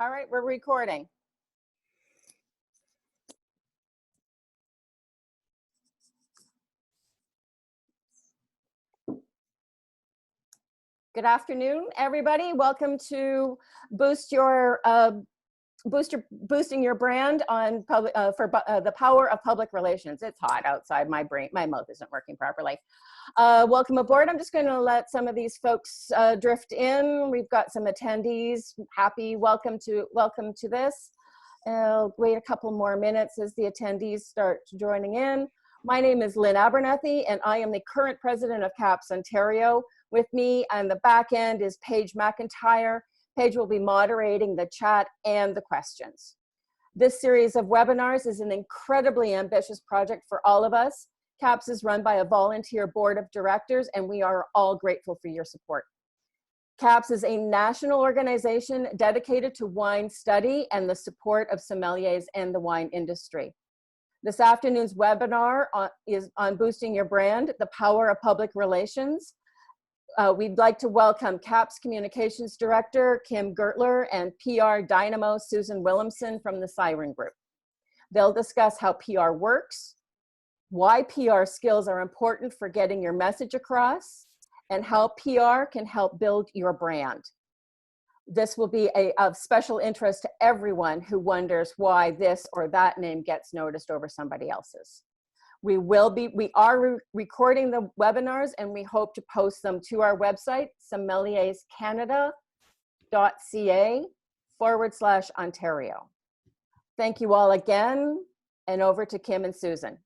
All right, we're recording. Good afternoon, everybody. Welcome to boosting your brand on public the power of public relations. It's hot outside. My mouth isn't working properly. Welcome aboard. I'm just going to let some of these folks drift in. We've got some attendees. Welcome to this. I'll wait a couple more minutes as the attendees start joining in. My name is Lynn Abernethy, and I am the current president of CAPS Ontario. With me on the back end is Paige McIntyre. Paige will be moderating the chat and the questions. This series of webinars is an incredibly ambitious project for all of us. CAPS is run by a volunteer board of directors, and we are all grateful for your support. CAPS is a national organization dedicated to wine study and the support of sommeliers and the wine industry. This afternoon's webinar is on boosting your brand, the power of public relations. We'd like to welcome CAPS Communications Director Kim Gertler and PR Dynamo Susan Willemsen from the Siren Group. They'll discuss how PR works, why PR skills are important for getting your message across, and how PR can help build your brand. This will be of special interest to everyone who wonders why this or that name gets noticed over somebody else's. We are recording the webinars, and we hope to post them to our website, sommelierscanada.ca/Ontario. Thank you all again, and over to Kim and Susan.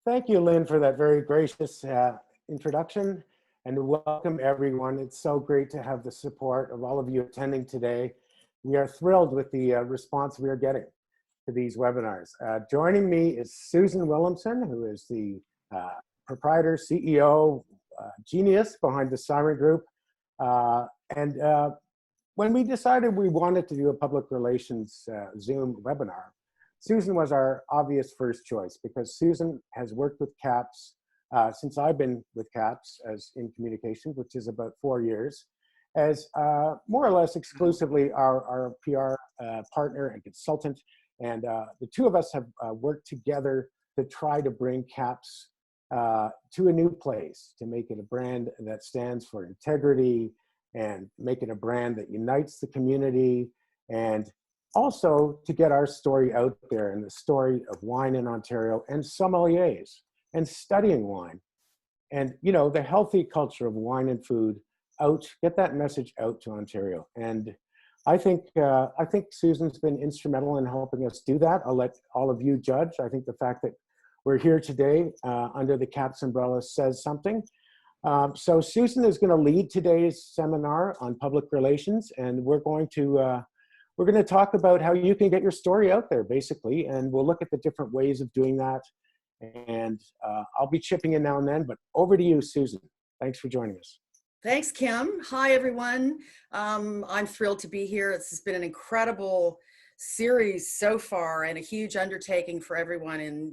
Thank you, Lynn, for that very gracious introduction, and welcome everyone. It's so great to have the support of all of you attending today. We are thrilled with the response we are getting to these webinars. Joining me is Susan Willemsen, who is the proprietor, CEO, genius behind the Siren Group. When we decided we wanted to do a public relations Zoom webinar, Susan was our obvious first choice because Susan has worked with CAPS since I've been with CAPS as in communications, which is about 4 years, as more or less exclusively our PR partner and consultant. And the two of us have worked together to try to bring CAPS to a new place, to make it a brand that stands for integrity and make it a brand that unites the community, and also to get our story out there and the story of wine in Ontario and sommeliers and studying wine. And, you know, the healthy culture of wine and food get that message out to Ontario. And I think Susan's been instrumental in helping us do that. I'll let all of you judge. I think the fact that we're here today under the CAPS umbrella says something. So Susan is going to lead today's seminar on public relations, and we're going to talk about how you can get your story out there, basically, and we'll look at the different ways of doing that. And I'll be chipping in now and then, but over to you, Susan. Thanks for joining us. Thanks, Kim. Hi, everyone. I'm thrilled to be here. This has been an incredible series so far and a huge undertaking for everyone in,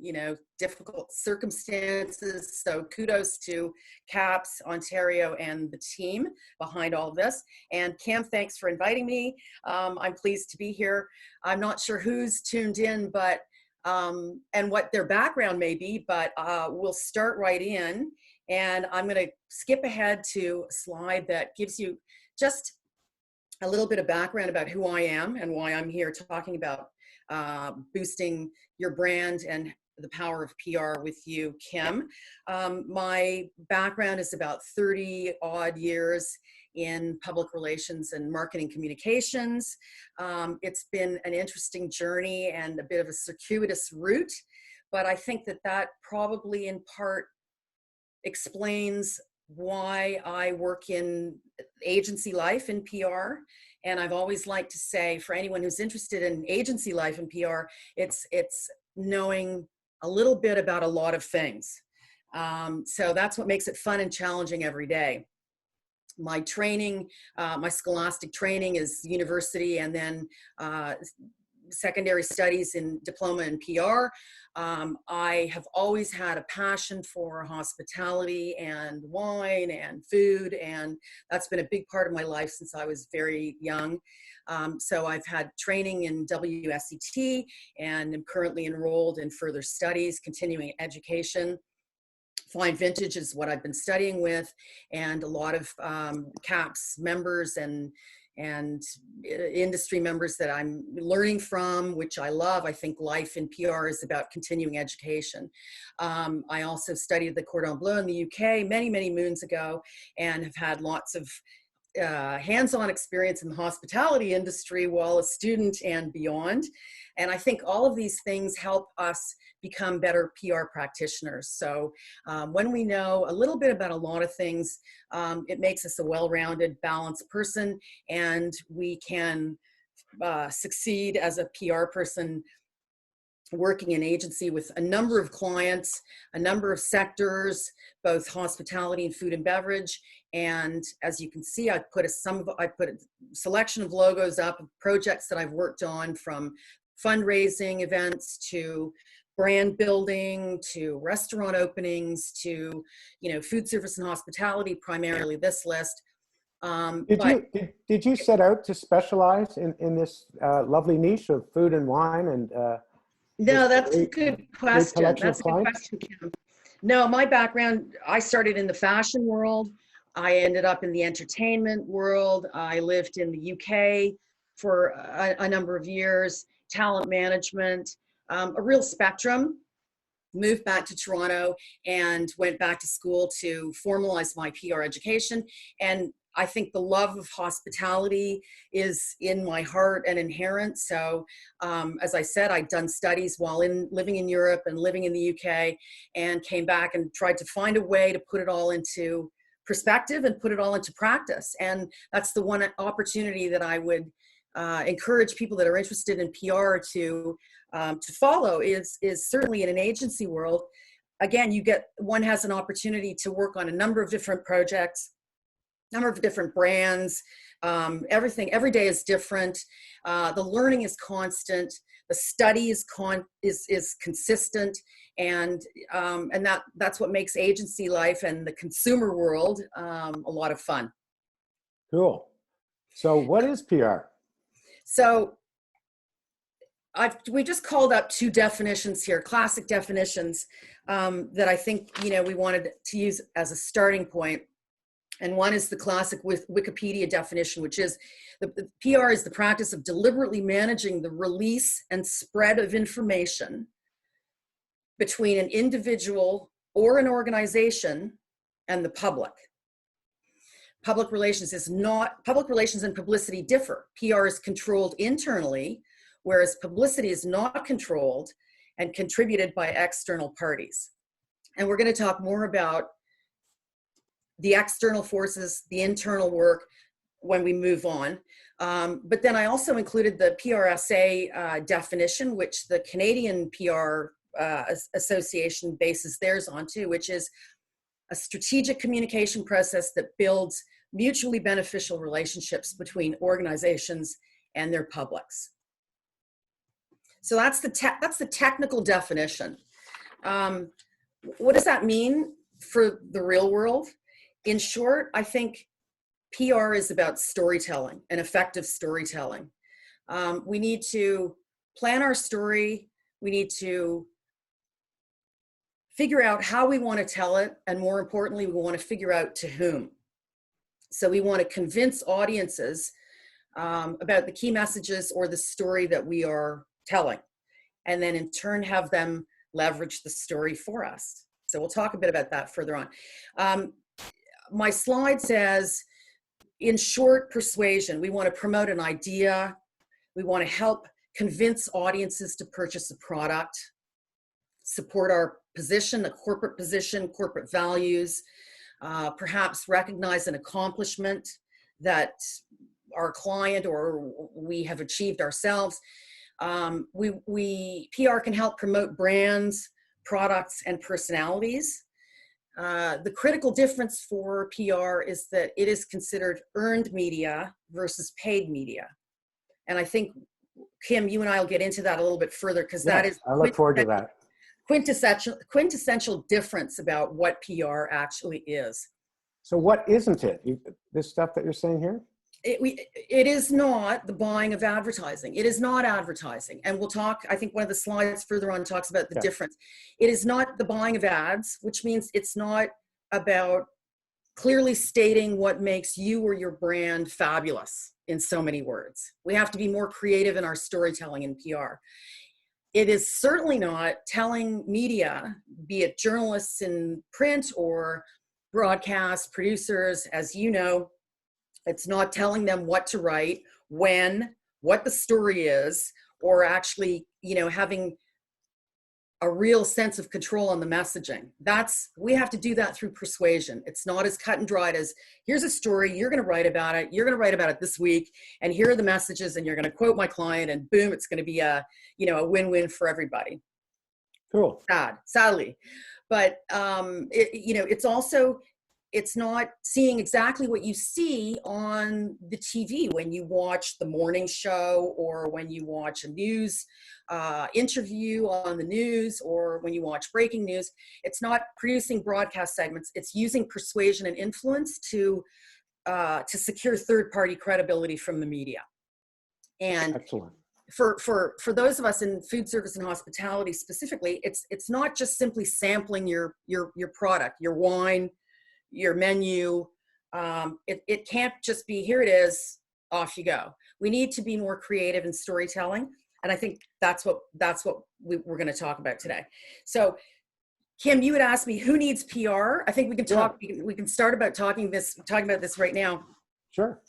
difficult circumstances. So kudos to CAPS Ontario and the team behind all of this. And Kim, thanks for inviting me. I'm pleased to be here. I'm not sure who's tuned in, but and what their background may be, but we'll start right in. And I'm going to skip ahead to a slide that gives you just a little bit of background about who I am and why I'm here talking about boosting your brand and the power of PR with you, Kim. My background is about 30 odd years in public relations and marketing communications. It's been an interesting journey and a bit of a circuitous route, but I think that probably in part explains why I work in agency life in PR. And I've always liked to say, for anyone who's interested in agency life in PR, it's knowing a little bit about a lot of things. So that's what makes it fun and challenging every day. My training, my scholastic training is university, and then secondary studies in diploma in PR. I have always had a passion for hospitality and wine and food, and that's been a big part of my life since I was very young. So I've had training in WSET and am currently enrolled in further studies, continuing education. Fine vintage is what I've been studying with, and a lot of CAPS members and industry members that I'm learning from, which I love. I think life in PR is about continuing education. I also studied the Cordon Bleu in the UK many, many moons ago, and have had lots of hands-on experience in the hospitality industry while a student and beyond. And I think all of these things help us become better PR practitioners. So when we know a little bit about a lot of things, it makes us a well-rounded, balanced person, and we can succeed as a PR person working in agency with a number of clients, a number of sectors, both hospitality and food and beverage. And as you can see, I put a selection of logos up of projects that I've worked on, from fundraising events to brand building to restaurant openings to, food service and hospitality, primarily this list. Did you set out to specialize in this lovely niche of food and wine and no, that's a good question. That's a good question, Kim. No, my background, I started in the fashion world. I ended up in the entertainment world. I lived in the UK for a number of years, talent management, a real spectrum. Moved back to Toronto and went back to school to formalize my PR education. And I think the love of hospitality is in my heart and inherent. So as I said, I'd done studies while living in Europe and living in the UK, and came back and tried to find a way to put it all into perspective and put it all into practice. And that's the one opportunity that I would encourage people that are interested in PR to follow is certainly in an agency world. Again, one has an opportunity to work on a number of different projects, number of different brands. Every day is different. The learning is constant. The study is consistent, and that's what makes agency life and the consumer world a lot of fun. Cool. So, what is PR? So, we just called up two definitions here, classic definitions that I think we wanted to use as a starting point. And one is the classic with Wikipedia definition, which is the PR is the practice of deliberately managing the release and spread of information between an individual or an organization and the public. Public relations and publicity differ. PR is controlled internally, whereas publicity is not controlled and contributed by external parties. And we're going to talk more about the external forces, the internal work when we move on. But then I also included the PRSA definition, which the Canadian PR Association bases theirs on too, which is a strategic communication process that builds mutually beneficial relationships between organizations and their publics. So that's the technical definition. What does that mean for the real world? In short, I think PR is about storytelling and effective storytelling. We need to plan our story. We need to figure out how we want to tell it. And more importantly, we want to figure out to whom. So we want to convince audiences about the key messages or the story that we are telling, and then in turn have them leverage the story for us. So we'll talk a bit about that further on. My slide says, in short, persuasion. We want to promote an idea. We want to help convince audiences to purchase a product, support our position, a corporate position, corporate values, perhaps recognize an accomplishment that our client or we have achieved ourselves. PR can help promote brands, products, and personalities. The critical difference for PR is that it is considered earned media versus paid media. And I think Kim, you and I will get into that a little bit further, because Yeah, that is I look forward to that. quintessential difference about what PR actually is. So what isn't it? This stuff that you're saying here? It is not the buying of advertising. It is not advertising. And we'll talk, I think one of the slides further on talks about the Yeah. difference. It is not the buying of ads, which means it's not about clearly stating what makes you or your brand fabulous in so many words. We have to be more creative in our storytelling in PR. It is certainly not telling media, be it journalists in print or broadcast producers, as you know, it's not telling them what to write, when, what the story is, or actually, having a real sense of control on the messaging. We have to do that through persuasion. It's not as cut and dried as, here's a story, you're going to write about it, you're going to write about it this week, and here are the messages, and you're going to quote my client, and boom, it's going to be a win-win for everybody. Cool. Sadly. But it's also, it's not seeing exactly what you see on the TV when you watch the morning show, or when you watch a news interview on the news, or when you watch breaking news. It's not producing broadcast segments. It's using persuasion and influence to secure third-party credibility from the media. And excellent. For those of us in food service and hospitality specifically, it's not just simply sampling your product, your wine, your menu. It can't just be, here it is, off you go. We need to be more creative in storytelling, and I think that's what we're going to talk about today. So, Kim, you had asked me who needs PR. I think we can talk. Yeah. We can start about talking about this right now. Sure.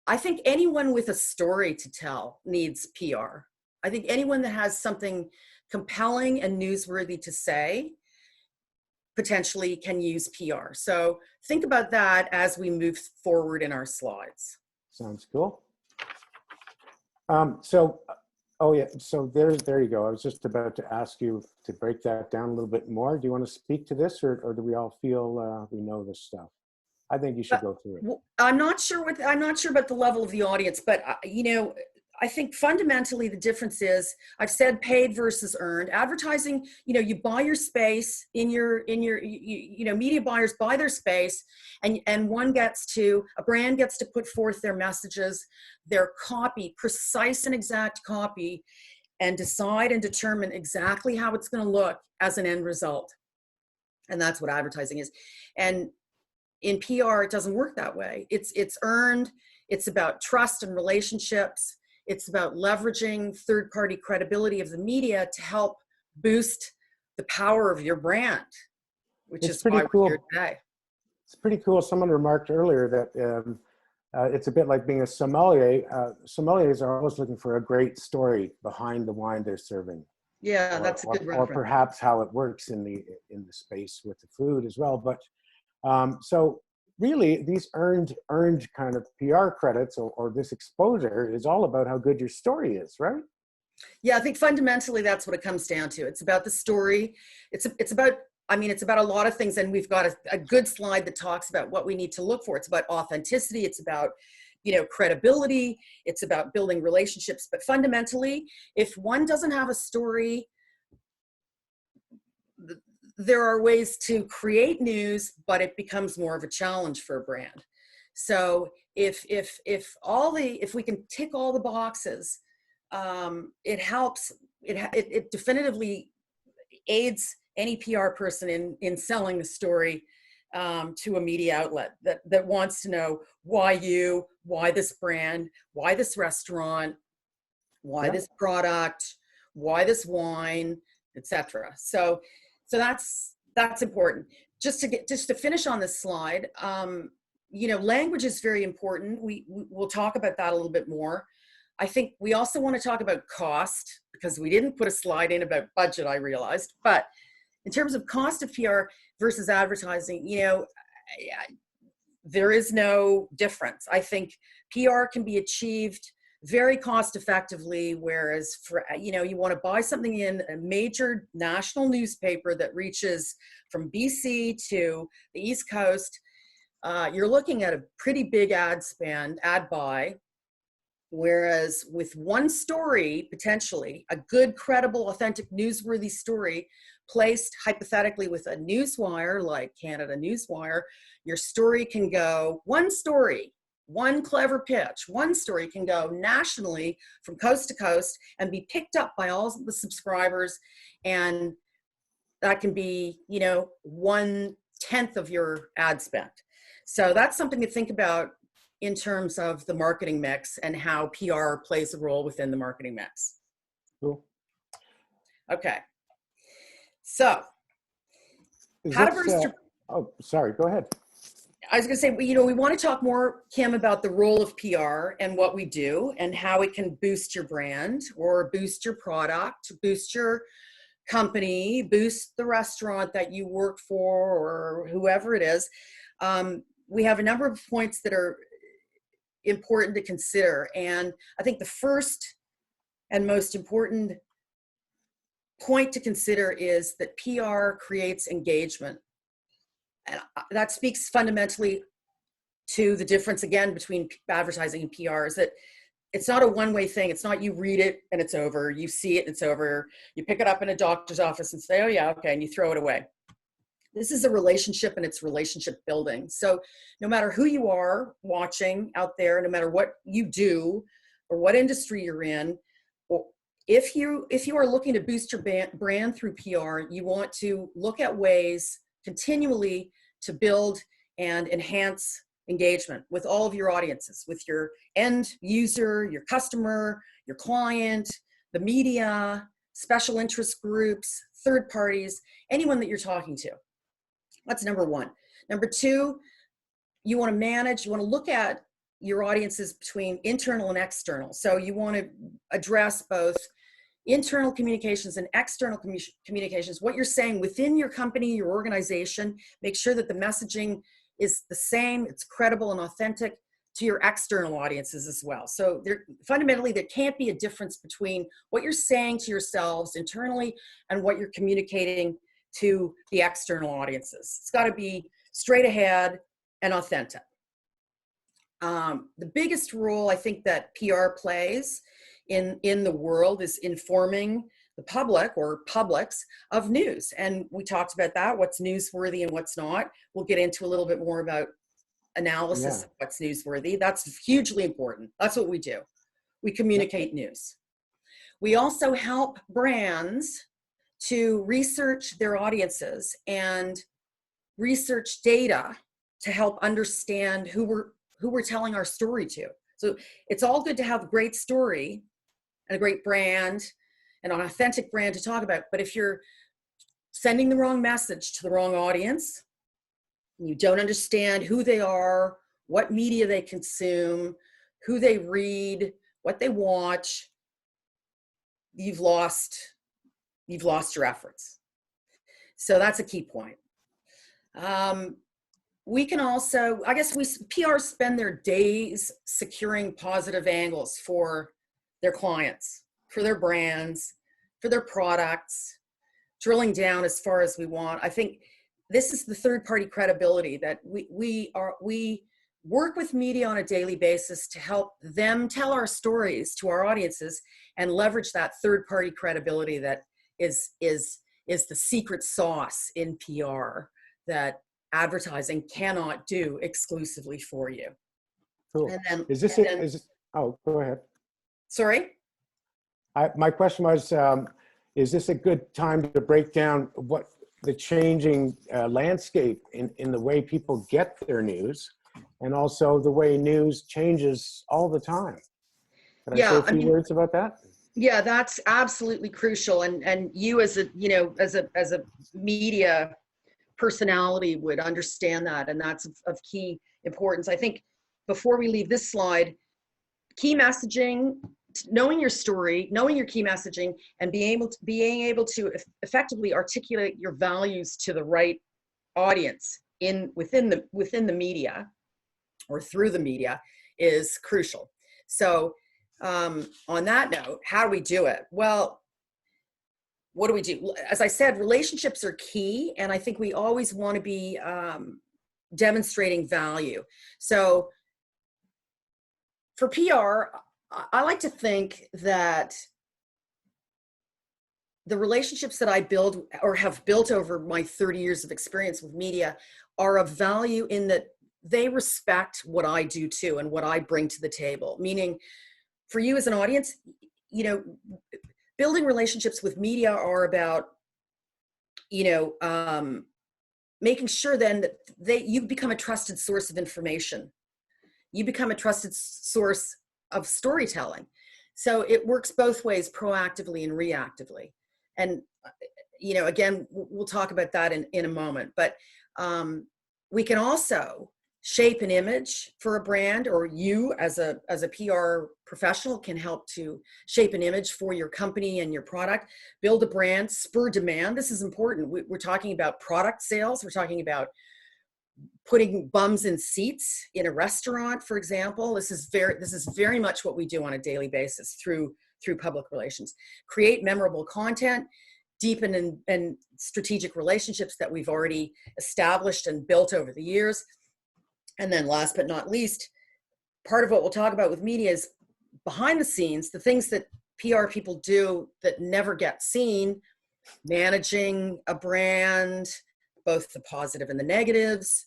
I think anyone with a story to tell needs PR. I think anyone that has something compelling and newsworthy to say potentially can use PR. So think about that as we move forward in our slides. Sounds cool. So there you go. I was just about to ask you to break that down a little bit more. Do you want to speak to this, or do we all feel we know this stuff? I think you should go through it. I'm not sure about the level of the audience, but I think fundamentally the difference is, I've said paid versus earned. Advertising, you buy your space in your media buyers buy their space, and a brand gets to put forth their messages, their copy, precise and exact copy, and decide and determine exactly how it's going to look as an end result. And that's what advertising is. And in PR, it doesn't work that way. It's earned. It's about trust and relationships. It's about leveraging third-party credibility of the media to help boost the power of your brand, which is why we're here today. It's pretty cool. Someone remarked earlier that it's a bit like being a sommelier. Sommeliers are always looking for a great story behind the wine they're serving. Yeah, that's a good reference. Or perhaps how it works in the space with the food as well. But so really, these earned kind of PR credits or this exposure is all about how good your story is, right? Yeah, I think fundamentally that's what it comes down to. It's about the story. It's about a lot of things, and we've got a good slide that talks about what we need to look for. It's about authenticity. It's about credibility. It's about building relationships. But fundamentally, if one doesn't have a story, there are ways to create news, but it becomes more of a challenge for a brand. So if we can tick all the boxes, it helps. It definitively aids any PR person in selling the story to a media outlet that wants to know why this brand, why this restaurant, why this product, why this wine, etc. So that's important. Just to finish on this slide, language is very important. We'll talk about that a little bit more. I think we also want to talk about cost, because we didn't put a slide in about budget, I realized. But in terms of cost of PR versus advertising, there is no difference. I think PR can be achieved very cost effectively, whereas you want to buy something in a major national newspaper that reaches from BC to the East Coast, you're looking at a pretty big ad buy, Whereas with one story, potentially a good, credible, authentic, newsworthy story placed hypothetically with a newswire like Canada Newswire, your story can go, one story, one clever pitch, one story can go nationally from coast to coast and be picked up by all the subscribers. And that can be, 1/10 of your ad spend. So that's something to think about in terms of the marketing mix and how PR plays a role within the marketing mix. Cool. Okay. So how to boost oh, sorry, go ahead. I was going to say, we want to talk more, Kim, about the role of PR and what we do and how it can boost your brand or boost your product, boost your company, boost the restaurant that you work for or whoever it is. We have a number of points that are important to consider. And I think the first and most important point to consider is that PR creates engagement. And that speaks fundamentally to the difference, again, between advertising and PR, is that it's not a one-way thing. It's not you read it and it's over. You see it and it's over. You pick it up in a doctor's office and say, oh yeah, okay, and you throw it away. This is a relationship, and it's relationship building. So no matter who you are watching out there, no matter what you do or what industry you're in, or if you are looking to boost your brand through PR, you want to look at ways continually to build and enhance engagement with all of your audiences, with your end user, your customer, your client, the media, special interest groups, third parties, anyone that you're talking to. That's number one. Number two, you want to look at your audiences between internal and external. So you want to address both internal communications and external communications, what you're saying within your company, your organization. Make sure that the messaging is the same, it's credible and authentic to your external audiences as well. So fundamentally, there can't be a difference between what you're saying to yourselves internally and what you're communicating to the external audiences. It's got to be straight ahead and authentic. The biggest role I think that PR plays in the world is informing the public or publics of news. And we talked about that, what's newsworthy and what's not. We'll get into a little bit more about analysis of what's newsworthy. That's hugely important. That's what we do. We communicate news. We also help brands to research their audiences and research data to help understand who we're telling our story to. So it's all good to have a great story and a great brand and an authentic brand to talk about. But if you're sending the wrong message to the wrong audience, and you don't understand who they are, what media they consume, who they read, what they watch, you've lost your efforts. So that's a key point. We can also, PR spend their days securing positive angles for their clients, for their brands, for their products, drilling down as far as we want. I think this is the third-party credibility that we work with media on a daily basis to help them tell our stories to our audiences and leverage that third-party credibility that is the secret sauce in PR that advertising cannot do exclusively for you. Cool. And then, oh, go ahead. Sorry? My question was, is this a good time to break down what the changing landscape in the way people get their news, and also the way news changes all the time? Can I say a few words about that? Yeah, that's absolutely crucial. And you as a media personality would understand that, and that's of key importance. I think before we leave this slide, key messaging, knowing your story, knowing your key messaging, and being able to effectively articulate your values to the right audience within the media or through the media is crucial. So on that note, how do we do it? Well, what do we do? As I said, relationships are key, and I think we always want to be demonstrating value. So for PR, I like to think that the relationships that I build or have built over my 30 years of experience with media are of value in that they respect what I do too and what I bring to the table. Meaning, for you as an audience, you know, building relationships with media are about, making sure then that you become a trusted source of information. You become a trusted source of storytelling. So it works both ways, proactively and reactively. And, again, we'll talk about that in a moment. But we can also shape an image for a brand, or you as a PR professional can help to shape an image for your company and your product, build a brand, spur demand. This is important. We're talking about product sales. We're talking about putting bums in seats in a restaurant, for example. This is very much what we do on a daily basis through public relations. Create memorable content, deepen and strategic relationships that we've already established and built over the years. And then last but not least, part of what we'll talk about with media is behind the scenes, the things that PR people do that never get seen, managing a brand, both the positive and the negatives,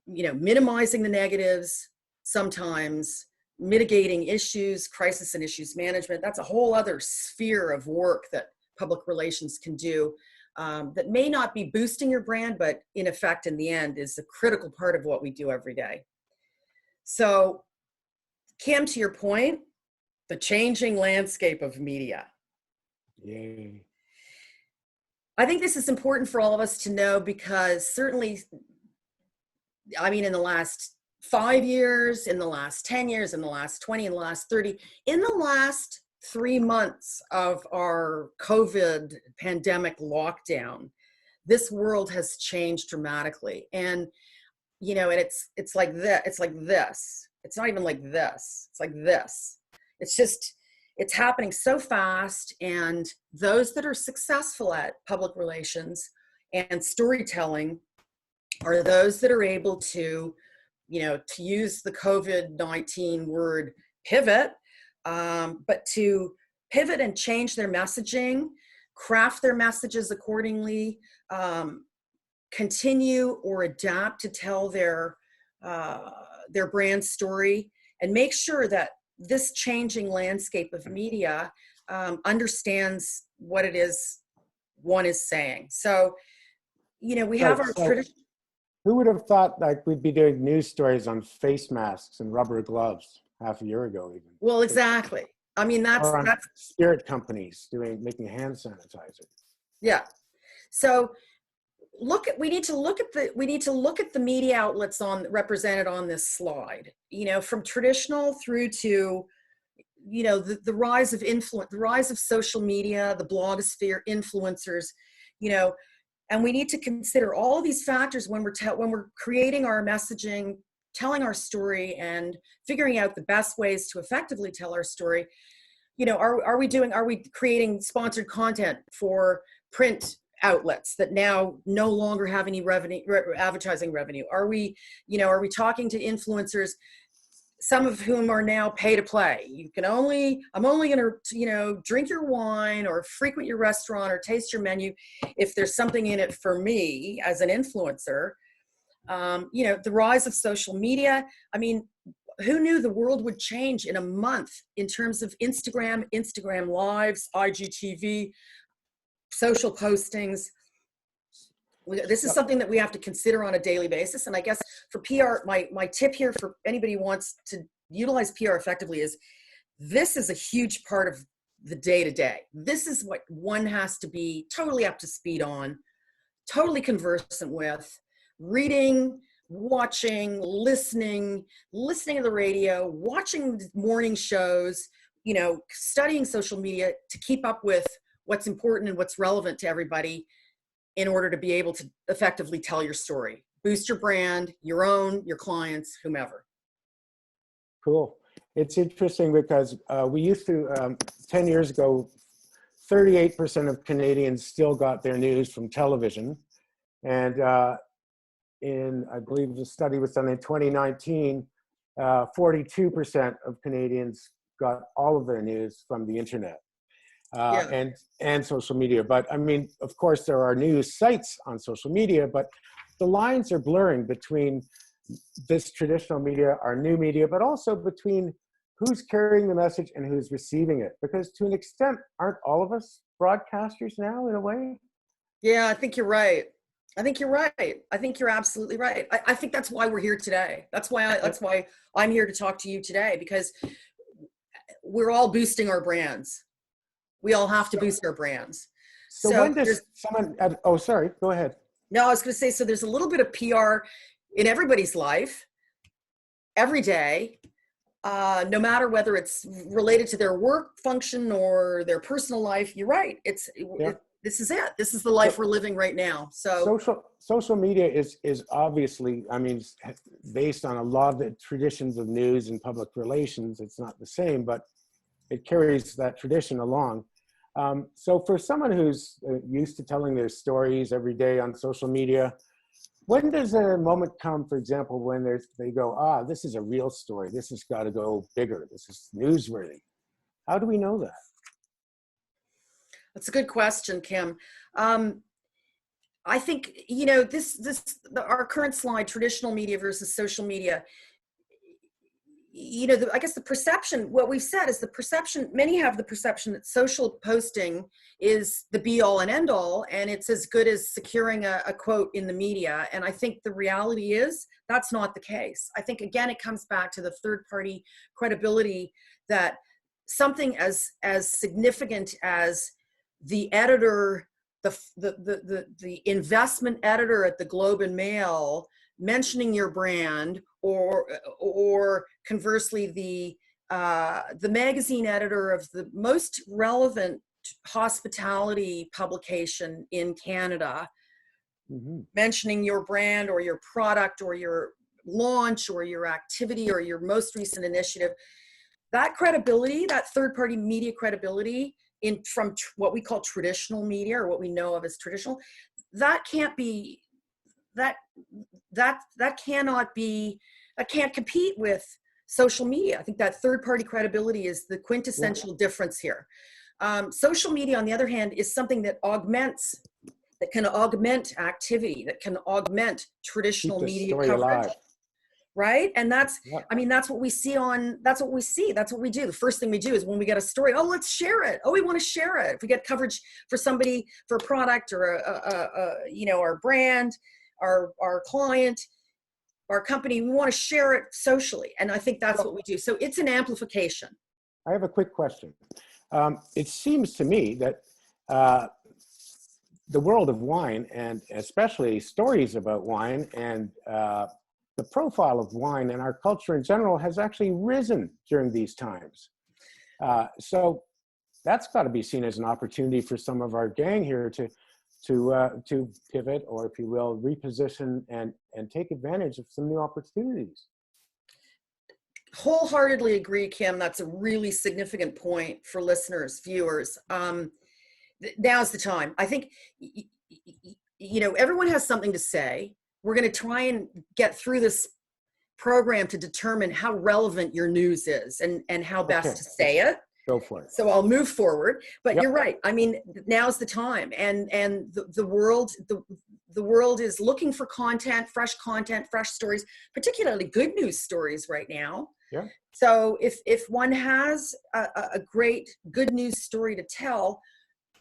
minimizing the negatives, sometimes mitigating issues, crisis and issues management. That's a whole other sphere of work that public relations can do, that may not be boosting your brand, but in effect, in the end, is a critical part of what we do every day. So, Kim, to your point, the changing landscape of media. Yay. I think this is important for all of us to know, because certainly, in the last 5 years, in the last 10 years, in the last 20, in the last 30, in the last 3 months of our COVID pandemic lockdown, this world has changed dramatically. And, and it's like this, it's like this. It's not even like this. It's like this. It's happening so fast. And those that are successful at public relations and storytelling are those that are able to, to use the COVID-19 word, pivot, but to pivot and change their messaging, craft their messages accordingly, continue or adapt to tell their brand story, and make sure that this changing landscape of media understands what it is one is saying. So, we have our tradition. Who would have thought we'd be doing news stories on face masks and rubber gloves half a year ago even? Well, exactly. That's spirit companies making hand sanitizer. Yeah. So we need to look at the media outlets represented on this slide, from traditional through to, the rise of influence, the rise of social media, the blogosphere, influencers, and we need to consider all of these factors when we're creating our messaging, telling our story, and figuring out the best ways to effectively tell our story. Are we creating sponsored content for print outlets that now no longer have any advertising revenue? Are we talking to influencers, some of whom are now pay to play? I'm only going to, drink your wine or frequent your restaurant or taste your menu if there's something in it for me as an influencer. The rise of social media. Who knew the world would change in a month in terms of Instagram Lives, IGTV, social postings? This is something that we have to consider on a daily basis. And I guess for PR, my tip here for anybody who wants to utilize PR effectively is, this is a huge part of the day-to-day. This is what one has to be totally up to speed on, totally conversant with, reading, watching, listening to the radio, watching morning shows, studying social media to keep up with what's important and what's relevant to everybody, in order to be able to effectively tell your story, boost your brand, your own, your clients, whomever. Cool. It's interesting because we used to, 10 years ago, 38% of Canadians still got their news from television. And I believe the study was done in 2019, 42% of Canadians got all of their news from the internet Yeah. and social media. But I mean, of course, there are news sites on social media, but the lines are blurring between this traditional media, our new media, but also between who's carrying the message and who's receiving it. Because to an extent, aren't all of us broadcasters now in a way? Yeah, I think you're right. I think you're right. I think you're absolutely right. I think that's why we're here today. That's why I'm here to talk to you today, because we're all boosting our brands. We all have to boost our brands. So when does someone, oh, sorry, go ahead. No, I was going to say, so there's a little bit of PR in everybody's life every day, no matter whether it's related to their work function or their personal life. You're right. This is it. This is the life we're living right now. So social media is obviously, I mean, based on a lot of the traditions of news and public relations. It's not the same, but it carries that tradition along. So for someone who's used to telling their stories every day on social media, when does a moment come, for example, when they go, this is a real story. This has got to go bigger. This is newsworthy. How do we know that? That's a good question, Kim. I think, our current slide, traditional media versus social media, I guess the perception, what we've said is the perception, many have the perception that social posting is the be all and end all, and it's as good as securing a quote in the media. And I think the reality is that's not the case. I think, again, it comes back to the third party credibility, that something as significant as the editor, the investment editor at the Globe and Mail mentioning your brand, or conversely, the magazine editor of the most relevant hospitality publication in Canada, mentioning your brand or your product or your launch or your activity or your most recent initiative. That credibility, that third-party media credibility from what we call traditional media, or what we know of as traditional, that can't compete with social media. I think that third-party credibility is the quintessential difference here. Social media, on the other hand, is something that can augment activity, that can augment traditional media coverage. Right? And that's what we see that's what we do. The first thing we do is when we get a story, let's share it. We want to share it. If we get coverage for somebody, for a product or our brand, our client, our company, we want to share it socially. And I think that's what we do. So it's an amplification. I have a quick question. It seems to me that the world of wine, and especially stories about wine, and the profile of wine and our culture in general has actually risen during these times. So that's got to be seen as an opportunity for some of our gang here to pivot, or if you will, reposition and take advantage of some new opportunities. Wholeheartedly agree, Kim. That's a really significant point for listeners, viewers. Now's the time. I think, everyone has something to say. We're going to try and get through this program to determine how relevant your news is and how best to say it. Go for it. So I'll move forward, but you're right. I mean, now's the time, and the world is looking for content, fresh stories, particularly good news stories right now. Yeah. So if one has a great good news story to tell,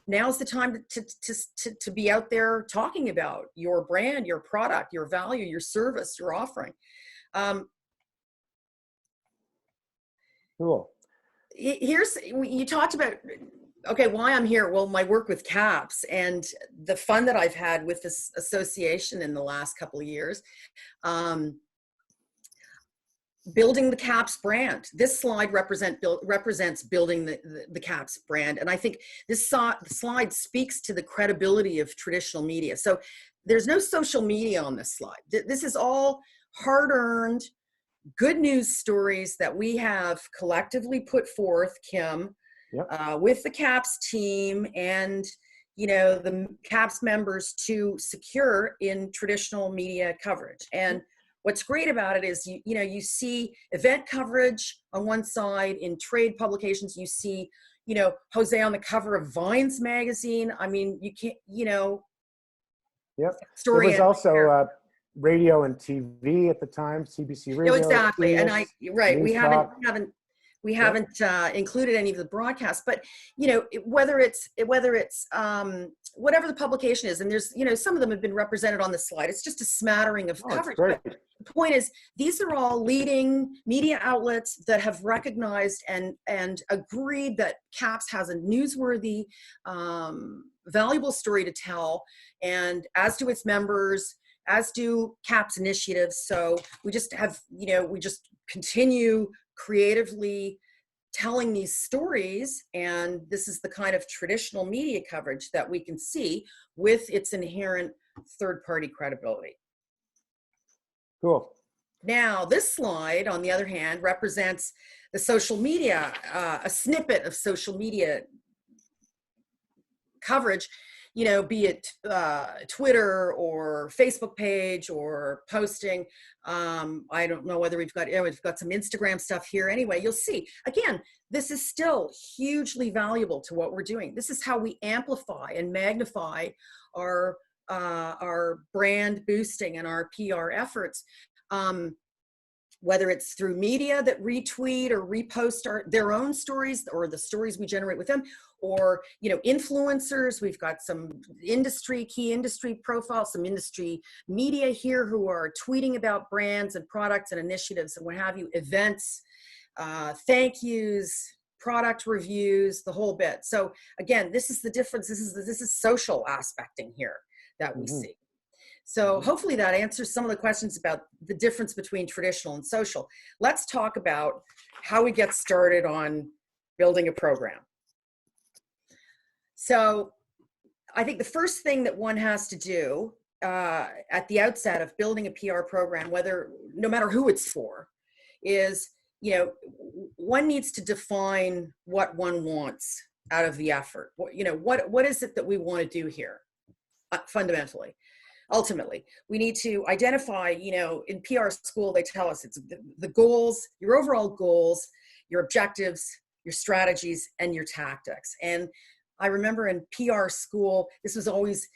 now's the time to be out there talking about your brand, your product, your value, your service, your offering. Cool. You talked about, why I'm here. Well, my work with CAPS and the fun that I've had with this association in the last couple of years, building the CAPS brand. This slide represents building the CAPS brand. And I think this slide speaks to the credibility of traditional media. So there's no social media on this slide. This is all hard-earned, good news stories that we have collectively put forth, Kim, with the CAPS team and the CAPS members to secure in traditional media coverage. And what's great about it is you see event coverage on one side. In trade publications, you see, Jose on the cover of Vine's magazine. I mean, you can't, Yep. There story. was also radio and TV at the time, CBC Radio. No, exactly. And News we Talk. haven't included any of the broadcasts, but whether it's whatever the publication is, and there's some of them have been represented on the slide. It's just a smattering of coverage. But the point is, these are all leading media outlets that have recognized and agreed that CAPS has a newsworthy, valuable story to tell, and as do its members, as do CAPS initiatives. So we just have, we just continue creatively telling these stories, and this is the kind of traditional media coverage that we can see with its inherent third-party credibility. Cool. Now, this slide, on the other hand, represents the social media, a snippet of social media coverage, be it Twitter or Facebook page or posting. I don't know whether we've got some Instagram stuff here. Anyway, you'll see. Again, this is still hugely valuable to what we're doing. This is how we amplify and magnify our brand boosting and our PR efforts. Whether it's through media that retweet or repost their own stories or the stories we generate with them, or influencers. We've got some key industry profiles, some industry media here who are tweeting about brands and products and initiatives and what have you, events, thank yous, product reviews, the whole bit. So again, this is the difference. This is social aspecting here that we see. So hopefully that answers some of the questions about the difference between traditional and social. Let's talk about how we get started on building a program. So I think the first thing that one has to do at the outset of building a PR program, no matter who it's for, is, one needs to define what one wants out of the effort. What is it that we want to do here, fundamentally? Ultimately, we need to identify, in PR school, they tell us it's the goals, your overall goals, your objectives, your strategies, and your tactics. And I remember in PR school, this was always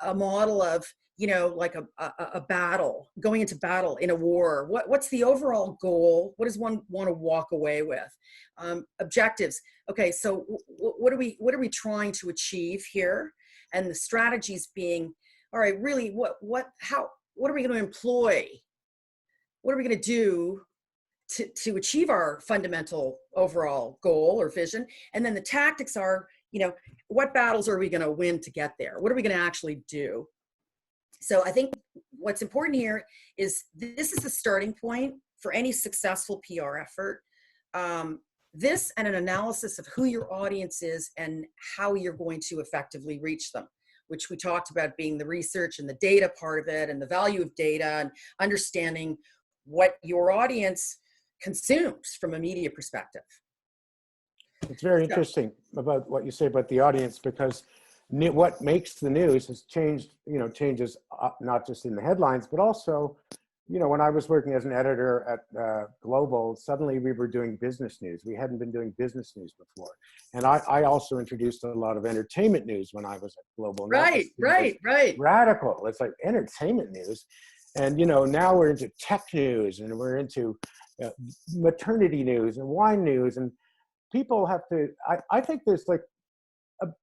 a model of, like a battle, going into battle in a war. What's the overall goal? What does one want to walk away with? Objectives. Okay, so what are we trying to achieve here? And the strategies being, all right, really, what are we going to employ? What are we going to do to achieve our fundamental overall goal or vision? And then the tactics are, what battles are we going to win to get there? What are we going to actually do? So I think what's important here is this is the starting point for any successful PR effort. This and an analysis of who your audience is and how you're going to effectively reach them, which we talked about being the research and the data part of it and the value of data and understanding what your audience consumes from a media perspective. It's very interesting about what you say about the audience, because what makes the news has changed, changes not just in the headlines, but also, when I was working as an editor at Global, suddenly we were doing business news. We hadn't been doing business news before. And I also introduced a lot of entertainment news when I was at Global. Right. Radical. It's like entertainment news. And, now we're into tech news and we're into maternity news and wine news. And people have to, I think there's like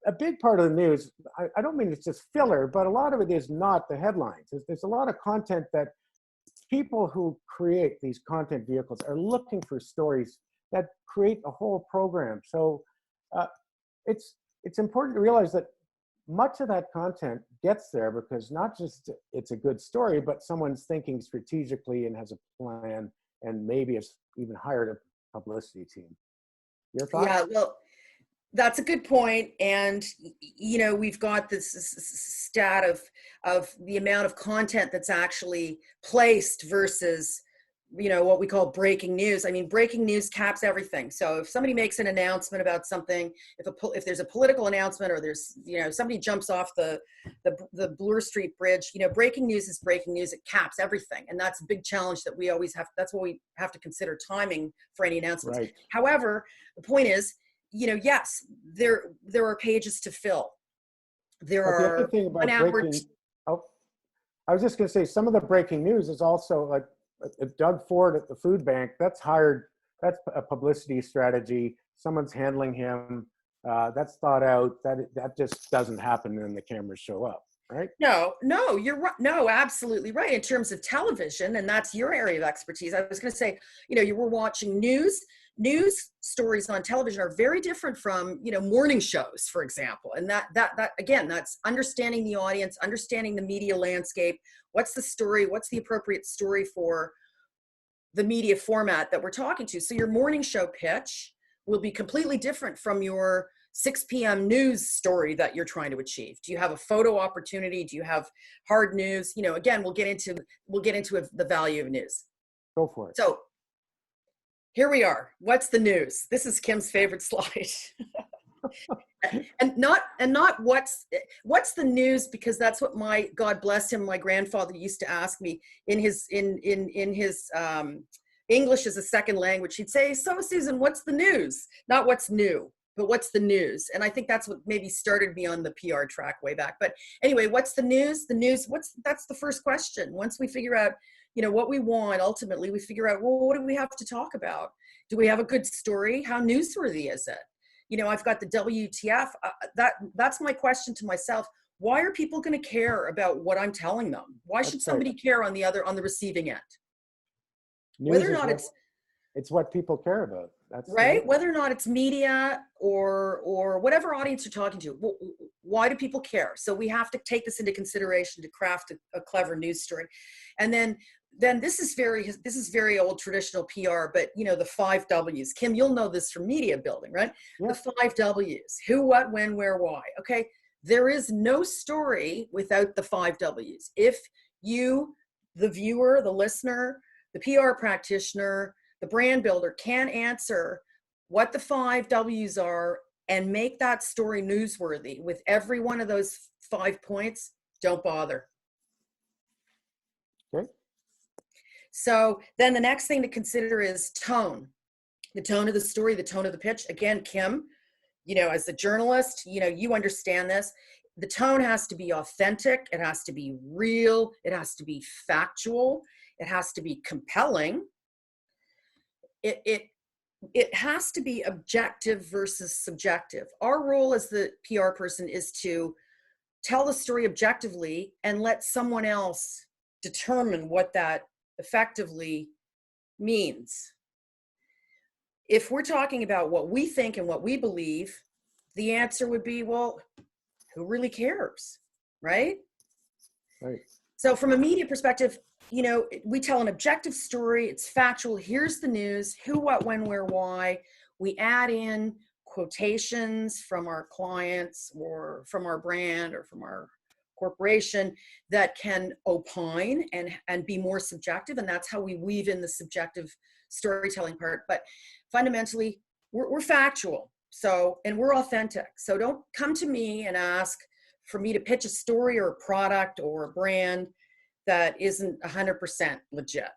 a big part of the news. I don't mean it's just filler, but a lot of it is not the headlines. There's a lot of content that people who create these content vehicles are looking for stories that create a whole program. So it's important to realize that much of that content gets there because not just it's a good story, but someone's thinking strategically and has a plan and maybe has even hired a publicity team. Your thoughts? Yeah, well, that's a good point. And, we've got this stat of the amount of content that's actually placed versus what we call breaking news. I mean, breaking news caps everything. So if somebody makes an announcement about something, if there's a political announcement, or there's, somebody jumps off the Bloor Street Bridge, breaking news is breaking news. It caps everything. And that's a big challenge that we always have. That's what we have to consider timing for any announcements. Right. However, the point is, yes, there are pages to fill. There But the other are thing about 1 hour. breaking, oh, I was just going to say, some of the breaking news is also like Doug Ford at the food bank. That's a publicity strategy. Someone's handling him. That's thought out. That just doesn't happen when the cameras show up, right? No, you're right. No, absolutely right. In terms of television, and that's your area of expertise. I was going to say, you were watching news stories on television are very different from, morning shows, for example. And that again, that's understanding the audience, understanding the media landscape. What's the story? What's the appropriate story for the media format that we're talking to? So your morning show pitch will be completely different from your 6 p.m. news story that you're trying to achieve. Do you have a photo opportunity? Do you have hard news? Again, we'll get into the value of news. Go for it. So here we are. What's the news? This is Kim's favorite slide. and not what's the news, because that's what God bless him, my grandfather used to ask me in his English as a second language. He'd say, "So Susan, what's the news?" Not what's new, but what's the news? And I think that's what maybe started me on the PR track way back. But anyway, what's the news? The news, that's the first question. Once we figure out, what we want, ultimately we figure out, well, what do we have to talk about? Do we have a good story? How newsworthy is it? I've got the WTF. That's my question to myself. Why are people going to care about what I'm telling them? Why should somebody care on the receiving end? Whether or not it's what people care about. That's right. Whether or not it's media or whatever audience you're talking to, why do people care? So we have to take this into consideration to craft a clever news story. And then this is very old traditional PR, but the 5 W's. Kim, you'll know this from media building, right? Yeah. The 5 W's: who, what, when, where, why. Okay. There is no story without the 5 W's. If you, the viewer, the listener, the PR practitioner, the brand builder, can answer what the 5 W's are and make that story newsworthy with every one of those 5 points, don't bother. Okay. So then the next thing to consider is tone. The tone of the story, the tone of the pitch. Again, Kim, as a journalist, you understand this. The tone has to be authentic. It has to be real. It has to be factual. It has to be compelling. It has to be objective versus subjective. Our role as the PR person is to tell the story objectively and let someone else determine what that effectively means. If we're talking about what we think and what we believe, the answer would be, well, who really cares, right? Right. So from a media perspective, we tell an objective story. It's factual. Here's the news: who, what, when, where, why. We add in quotations from our clients or from our brand or from our corporation that can opine and be more subjective. And that's how we weave in the subjective storytelling part. But fundamentally, we're factual. So, and we're authentic. So don't come to me and ask for me to pitch a story or a product or a brand that isn't 100% legit.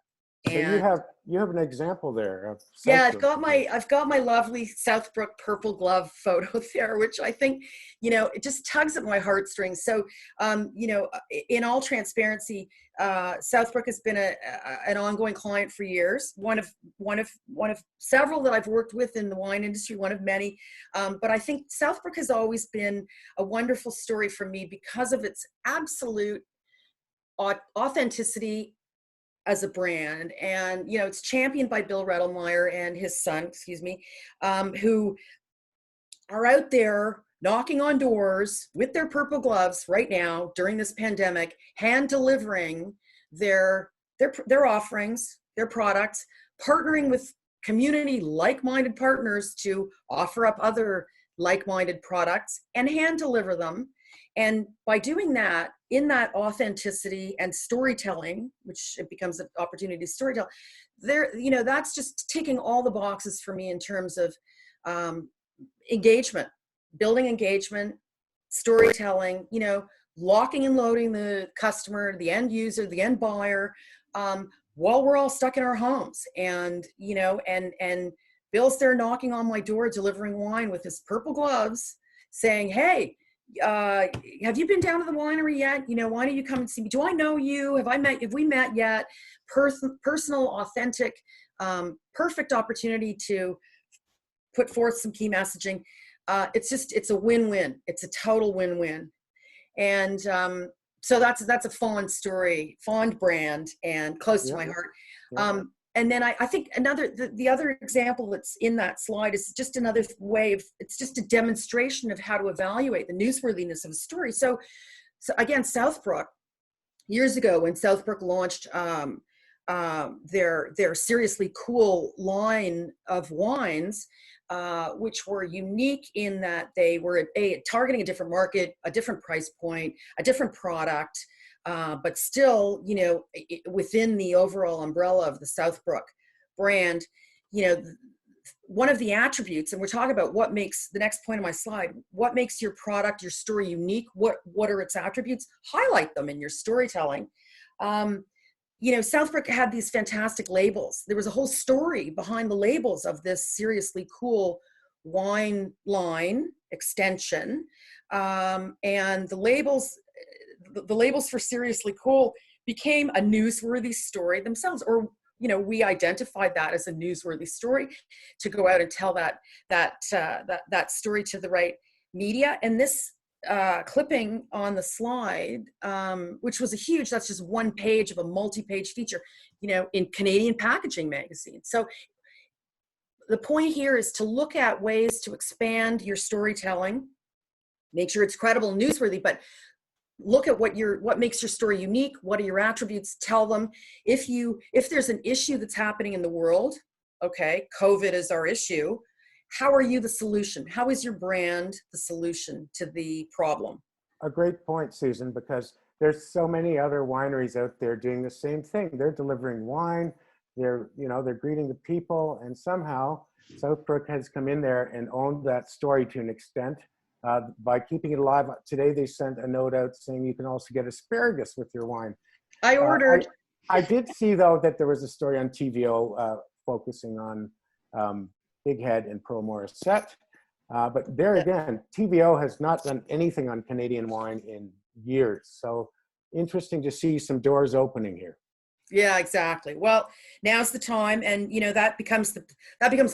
So you have an example there of yeah, I've got my lovely Southbrook purple glove photo there, which I think, it just tugs at my heartstrings. So, in all transparency, Southbrook has been an ongoing client for years. One of several that I've worked with in the wine industry, one of many. But I think Southbrook has always been a wonderful story for me because of its absolute authenticity as a brand. And, it's championed by Bill Redelmeyer and his son, who are out there knocking on doors with their purple gloves right now during this pandemic, hand delivering their offerings, their products, partnering with community like-minded partners to offer up other like-minded products and hand deliver them. And by doing that, in that authenticity and storytelling, which it becomes an opportunity to storytell, there, you know, that's just ticking all the boxes for me in terms of engagement, building engagement, storytelling, you know, locking and loading the customer, the end user, the end buyer, while we're all stuck in our homes. And, you know, and Bill's there knocking on my door, delivering wine with his purple gloves, saying, hey, have you been down to the winery yet? You know, why don't you come and see me? Do I know you? Have we met yet? Personal, authentic, perfect opportunity to put forth some key messaging. It's a win-win. It's a total win-win. And so that's a fond story, fond brand, and close to my heart. And then I think the other example that's in that slide is just another way of, it's just a demonstration of how to evaluate the newsworthiness of a story. So again, Southbrook, years ago when Southbrook launched their Seriously Cool line of wines, which were unique in that they were targeting a different market, a different price point, a different product, but still, you know, within the overall umbrella of the Southbrook brand. You know, one of the attributes, and we're talking about what makes, the next point on my slide, what makes your product, your story unique, what are its attributes, highlight them in your storytelling. You know, Southbrook had these fantastic labels. There was a whole story behind the labels of this Seriously Cool wine line extension. And the labels for Seriously Cool became a newsworthy story themselves, or, you know, we identified that as a newsworthy story to go out and tell that story to the right media. And this clipping on the slide, which was that's just one page of a multi-page feature, you know, in Canadian Packaging magazine. So the point here is to look at ways to expand your storytelling, make sure it's credible and newsworthy, but look at what makes your story unique. What are your attributes? Tell them. If there's an issue that's happening in the world, okay, COVID is our issue. How are you the solution? How is your brand the solution to the problem? A great point, Susan, because there's so many other wineries out there doing the same thing. They're delivering wine, they're greeting the people, and somehow Southbrook has come in there and owned that story to an extent by keeping it alive. Today they sent a note out saying you can also get asparagus with your wine. I ordered. I did see, though, that there was a story on TVO focusing on Big Head and Pearl Morissette. But there again, TVO has not done anything on Canadian wine in years. So interesting to see some doors opening here. Yeah, exactly. Well, now's the time. And, you know, that becomes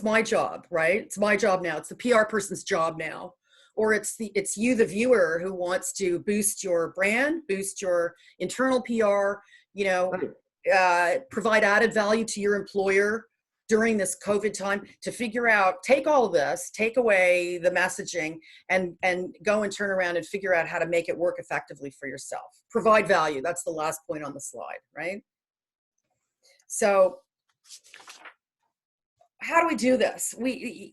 my job, right? It's my job now. It's the PR person's job now. Or it's you, the viewer, who wants to boost your brand, boost your internal PR, you know, provide added value to your employer during this COVID time, to figure out, take all of this, take away the messaging, and go and turn around and figure out how to make it work effectively for yourself. Provide value. That's the last point on the slide, right? So how do we do this?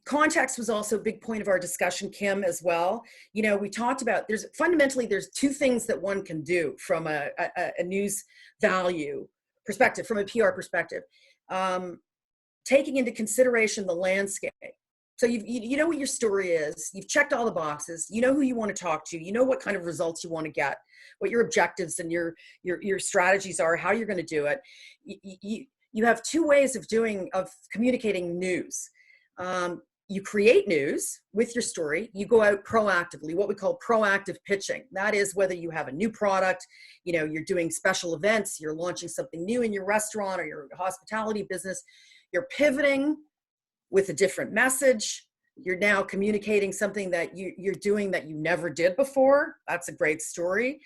Context was also a big point of our discussion, Kim, as well. You know, we talked about, there's two things that one can do from a news value perspective, from a PR perspective. Taking into consideration the landscape. So you know what your story is. You've checked all the boxes. You know who you want to talk to. You know what kind of results you want to get, what your objectives and your strategies are, how you're going to do it. You have two ways of communicating news. You create news with your story. You go out proactively, what we call proactive pitching. That is whether you have a new product, you know, you're doing special events, you're launching something new in your restaurant or your hospitality business. You're pivoting with a different message. You're now communicating something that you're doing that you never did before. That's a great story.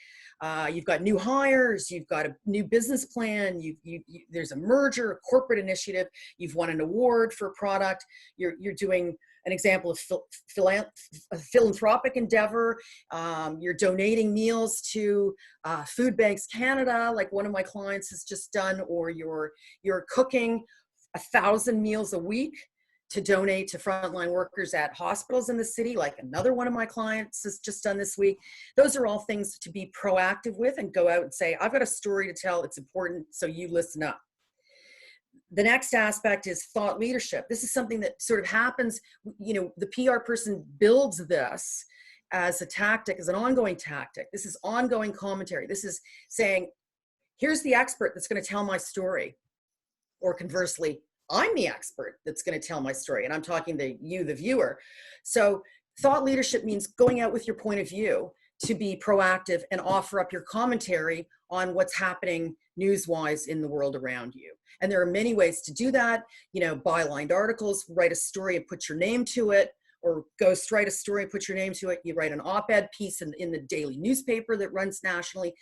You've got new hires. You've got a new business plan. There's a merger, a corporate initiative. You've won an award for a product. You're doing an example of a philanthropic endeavor. You're donating meals to Food Banks Canada, like one of my clients has just done, or you're cooking 1,000 meals a week to donate to frontline workers at hospitals in the city, like another one of my clients has just done this week. Those are all things to be proactive with and go out and say, I've got a story to tell. It's important, so you listen up. The next aspect is thought leadership. This is something that sort of happens, you know, the PR person builds this as a tactic, as an ongoing tactic. This is ongoing commentary. This is saying, here's the expert that's going to tell my story. Or conversely, I'm the expert that's going to tell my story. And I'm talking to you, the viewer. So thought leadership means going out with your point of view to be proactive and offer up your commentary on what's happening news-wise in the world around you. And there are many ways to do that. You know, bylined articles, write a story and put your name to it, or ghost write a story and put your name to it. You write an op-ed piece in the daily newspaper that runs nationally.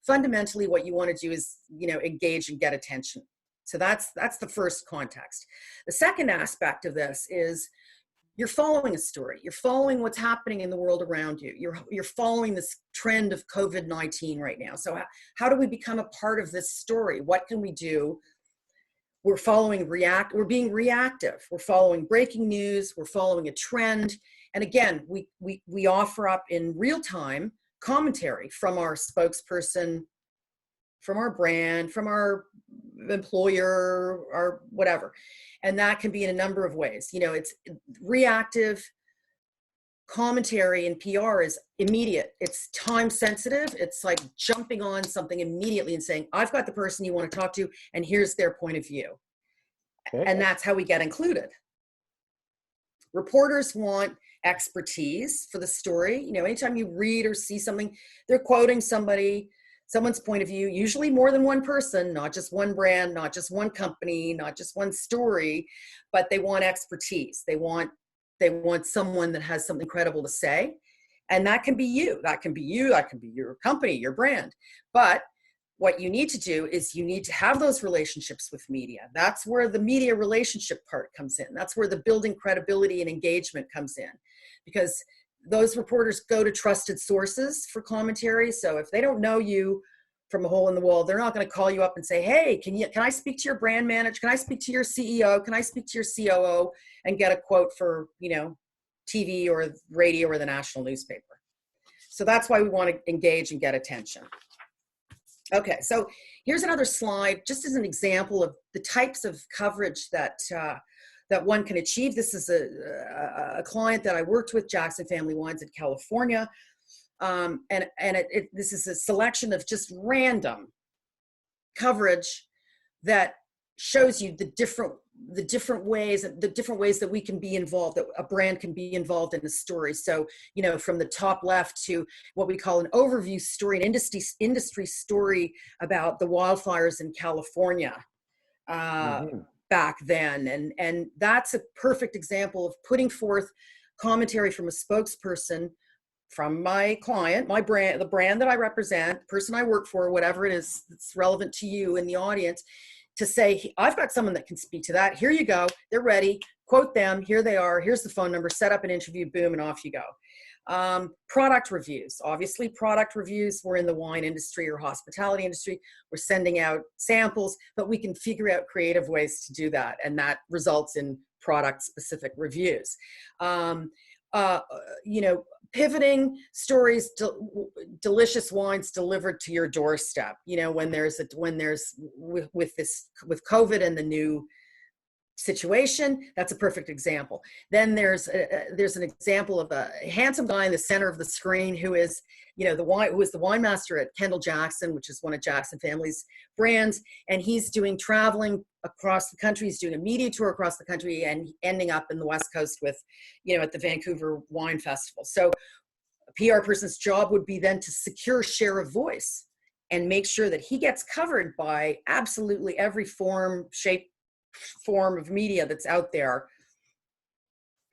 Fundamentally, what you want to do is, you know, engage and get attention. So that's the first context. The second aspect of this is you're following a story. You're following what's happening in the world around you. You're following this trend of COVID-19 right now. So how do we become a part of this story? What can we do? We're being reactive. We're following breaking news. We're following a trend. And again, we offer up in real time commentary from our spokesperson, from our brand, from our employer, or whatever. And that can be in a number of ways. You know, it's reactive commentary in PR is immediate. It's time sensitive. It's like jumping on something immediately and saying, I've got the person you want to talk to, and here's their point of view. Okay. And that's how we get included. Reporters want expertise for the story. You know, anytime you read or see something, they're quoting someone's point of view, usually more than one person, not just one brand, not just one company, not just one story, but they want expertise. They want someone that has something credible to say. And that can be you, that can be your company, your brand. But what you need to do is you need to have those relationships with media. That's where the media relationship part comes in. That's where the building credibility and engagement comes in, because those reporters go to trusted sources for commentary. So if they don't know you from a hole in the wall, they're not going to call you up and say, hey, can I speak to your brand manager? Can I speak to your CEO? Can I speak to your COO and get a quote for, you know, TV or radio or the national newspaper? So that's why we want to engage and get attention. Okay, so here's another slide, just as an example of the types of coverage that one can achieve. This is a client that I worked with, Jackson Family Wines in California. This is a selection of just random coverage that shows you the different ways that we can be involved, that a brand can be involved in a story. So, you know, from the top left to what we call an overview story, an industry story about the wildfires in California. Back then, and that's a perfect example of putting forth commentary from a spokesperson, from my client, my brand, the brand that I represent, the person I work for, whatever it is that's relevant to you in the audience, to say, I've got someone that can speak to that. Here you go. They're ready. Quote them. Here they are. Here's the phone number. Set up an interview. Boom, and off you go. Product reviews. Obviously, product reviews. We're in the wine industry or hospitality industry. We're sending out samples, but we can figure out creative ways to do that, and that results in product-specific reviews. You know, pivoting stories, delicious wines delivered to your doorstep. You know, with COVID and the new situation, that's a perfect example. Then there's an example of a handsome guy in the center of the screen who is, you know, who is the wine master at Kendall Jackson, which is one of Jackson Family's brands, and he's traveling across the country. He's doing a media tour across the country and ending up in the West Coast with, you know, at the Vancouver Wine Festival. So a PR person's job would be then to secure share of voice and make sure that he gets covered by absolutely every form of media that's out there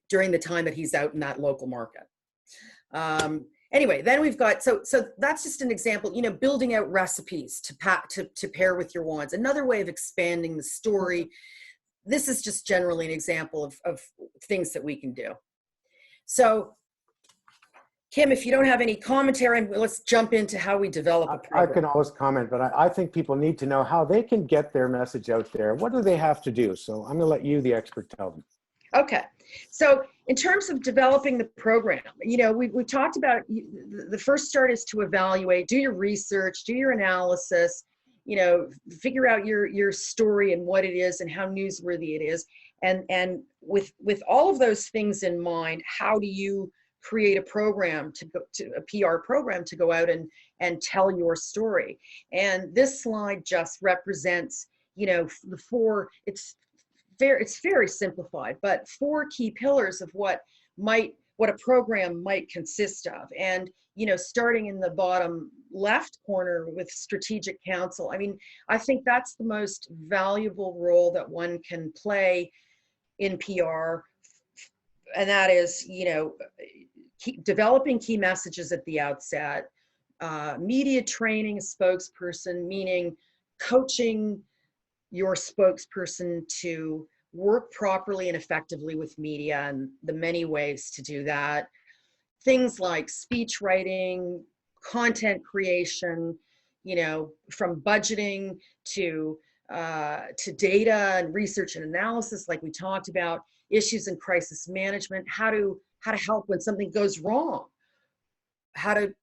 during the time that he's out in that local market. Anyway, then we've got, so that's just an example, you know, building out recipes to pair with your wines. Another way of expanding the story. This is just generally an example of things that we can do. So, Kim, if you don't have any commentary, let's jump into how we develop a program. I can always comment, but I think people need to know how they can get their message out there. What do they have to do? So I'm going to let you, the expert, tell them. Okay. So in terms of developing the program, you know, we talked about the first start is to evaluate, do your research, do your analysis, you know, figure out your story and what it is and how newsworthy it is. And with all of those things in mind, how do you create a program to a PR program to go out and tell your story? And this slide just represents, you know, the four, it's very simplified, but four key pillars of what a program might consist of. And, you know, starting in the bottom left corner with strategic counsel, I mean, I think that's the most valuable role that one can play in PR. And that is, you know, developing key messages at the outset, media training a spokesperson, meaning coaching your spokesperson to work properly and effectively with media and the many ways to do that. Things like speech writing, content creation, you know, from budgeting to data and research and analysis, like we talked about, issues and crisis management, how to help when something goes wrong, how to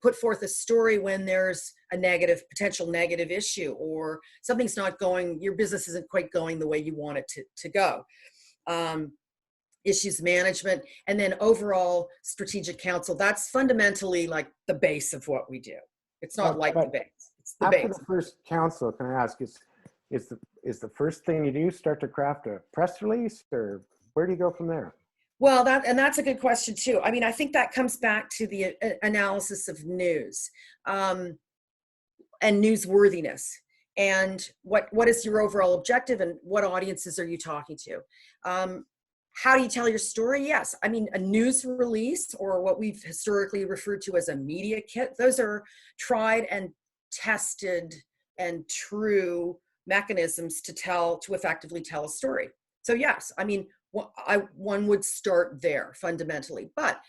put forth a story when there's a potential negative issue, or something's not going, your business isn't quite going the way you want it to go. Issues management, and then overall strategic counsel. That's fundamentally like the base of what we do. It's not like the base, it's the base. After the first counsel, can I ask, is the first thing you do start to craft a press release, or where do you go from there? Well, that's a good question too. I mean, I think that comes back to the analysis of news and newsworthiness, and what is your overall objective, and what audiences are you talking to? How do you tell your story? Yes, I mean, a news release, or what we've historically referred to as a media kit, those are tried and tested and true mechanisms to effectively tell a story. So yes, I mean, one would start there fundamentally, but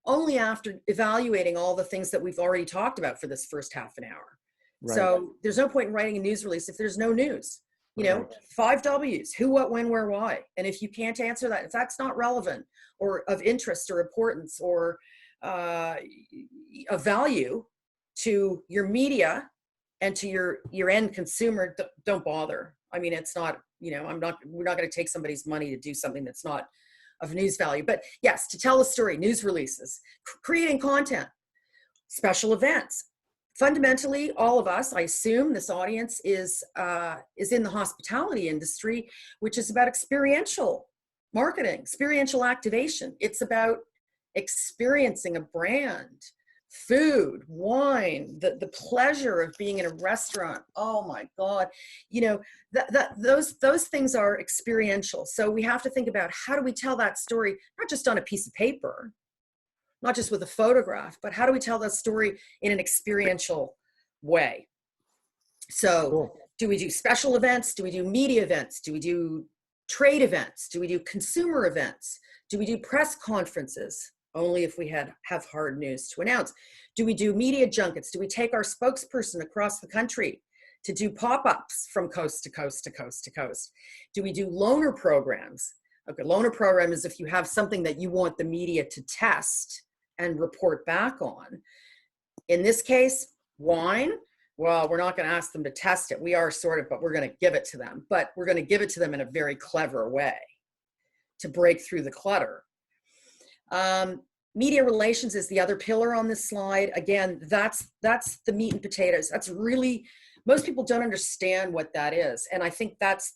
only after evaluating all the things that we've already talked about for this first half an hour. Right. So there's no point in writing a news release if there's no news. You know, right. 5 W's: who, what, when, where, why. And if you can't answer that, if that's not relevant or of interest or importance or of value to your media and to your end consumer, don't bother. I mean, it's not, you know, we're not going to take somebody's money to do something that's not of news value. But yes, to tell a story, news releases, creating content, special events. Fundamentally, all of us, I assume this audience is in the hospitality industry, which is about experiential marketing, experiential activation. It's about experiencing a brand, food, wine, the pleasure of being in a restaurant. Oh my God, you know, those things are experiential. So we have to think about, how do we tell that story, not just on a piece of paper, not just with a photograph, but how do we tell that story in an experiential way? So cool. Do we do special events? Do we do media events? Do we do trade events? Do we do consumer events? Do we do press conferences? Only if we have hard news to announce. Do we do media junkets? Do we take our spokesperson across the country to do pop-ups from coast to coast to coast to coast? Do we do loaner programs? Okay, loaner program is if you have something that you want the media to test and report back on. In this case, wine, well, we're not going to ask them to test it. We are sort of, but we're going to give it to them. But we're going to give it to them in a very clever way to break through the clutter. Media relations is the other pillar on this slide. Again, that's the meat and potatoes. That's really, most people don't understand what that is. And I think that's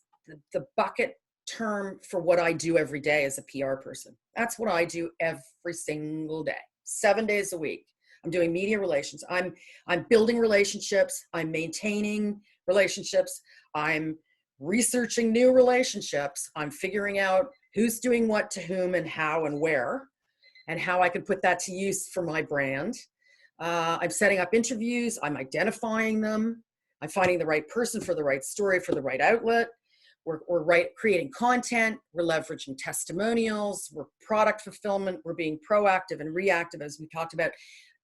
the bucket term for what I do every day as a PR person. That's what I do every single day, 7 days a week. I'm doing media relations. I'm building relationships. I'm maintaining relationships. I'm researching new relationships. I'm figuring out who's doing what to whom and how and where, and how I can put that to use for my brand. I'm setting up interviews. I'm identifying them. I'm finding the right person for the right story for the right outlet. We're creating content. We're leveraging testimonials. We're product fulfillment. We're being proactive and reactive, as we talked about,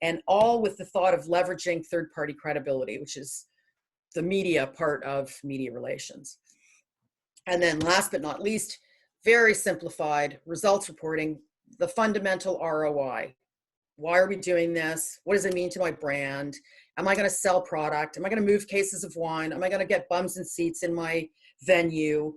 and all with the thought of leveraging third-party credibility, which is the media part of media relations. And then last but not least, very simplified results reporting, the fundamental ROI. Why are we doing this? What does it mean to my brand? Am I going to sell product? Am I going to move cases of wine? Am I going to get bums and seats in my venue?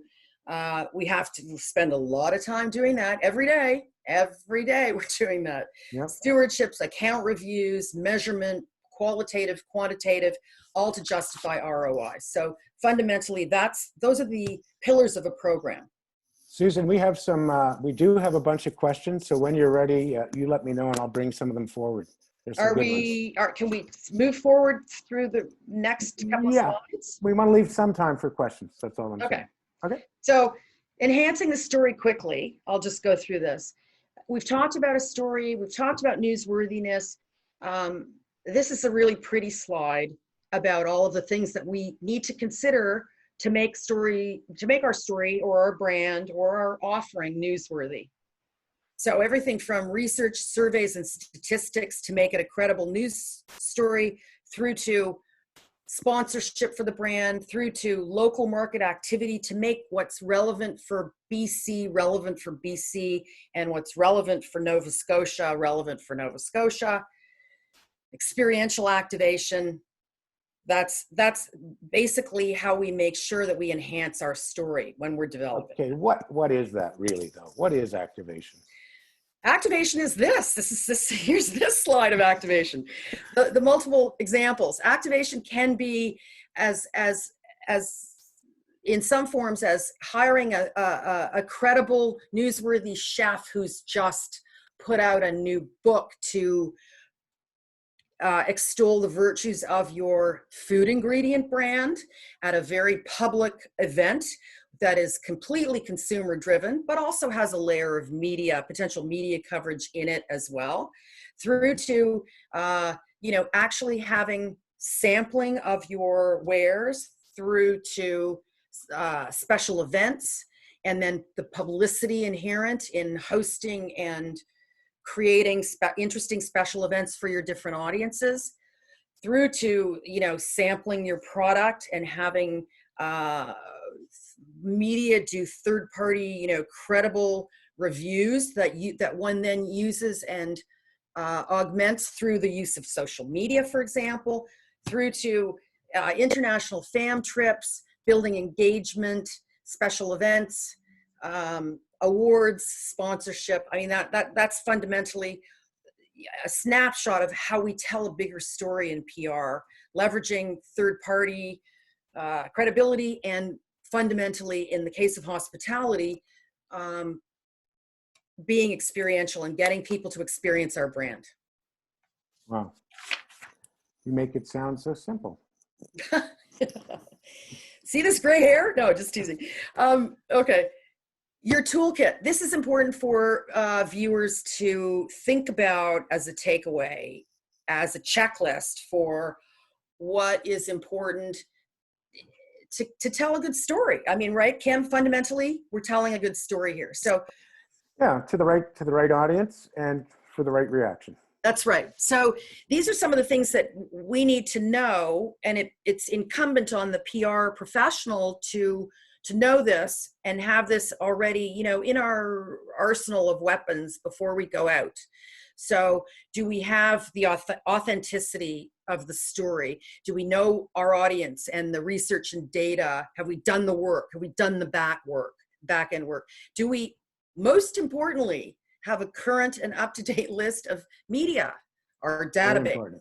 We have to spend a lot of time doing that every day. Every day we're doing that. Yep. Stewardships, account reviews, measurement, qualitative, quantitative, all to justify ROI. So fundamentally, those are the pillars of a program. Susan, we do have a bunch of questions. So when you're ready, you let me know and I'll bring some of them forward. Can we move forward through the next couple of slides? We want to leave some time for questions. That's all I'm saying. Okay. So enhancing the story quickly, I'll just go through this. We've talked about a story. We've talked about newsworthiness. This is a really pretty slide about all of the things that we need to consider to make our story or our brand or our offering newsworthy. So everything from research, surveys, and statistics to make it a credible news story, through to sponsorship for the brand, through to local market activity to make what's relevant for BC, and what's relevant for Nova Scotia, relevant for Nova Scotia. Experiential activation. That's basically how we make sure that we enhance our story when we're developing. Okay, what is that really though? What is activation? Activation is this. Here's this slide of activation. The multiple examples. Activation can be as in some forms as hiring a credible, newsworthy chef who's just put out a new book to extol the virtues of your food ingredient brand at a very public event that is completely consumer driven, but also has a layer of potential media coverage in it as well, through to, actually having sampling of your wares, through to special events, and then the publicity inherent in hosting and creating interesting special events for your different audiences, through to, sampling your product and having media do third-party, credible reviews that one then uses and augments through the use of social media, for example, through to international fam trips, building engagement, special events, awards, sponsorship. I mean, that's fundamentally a snapshot of how we tell a bigger story in PR, leveraging third-party credibility, and fundamentally, in the case of hospitality, being experiential and getting people to experience our brand. Wow. You make it sound so simple. See this gray hair? No, just teasing. Okay. Your toolkit. This is important for viewers to think about as a takeaway, as a checklist for what is important to tell a good story. I mean, right, Kim? Fundamentally, we're telling a good story here. So, yeah, to the right audience and for the right reaction. That's right. So these are some of the things that we need to know, and it's incumbent on the PR professional to know this and have this already, in our arsenal of weapons before we go out. So do we have the authenticity of the story? Do we know our audience and the research and data? Have we done the work? Have we done the back end work? Do we, most importantly, have a current and up-to-date list of media, our database?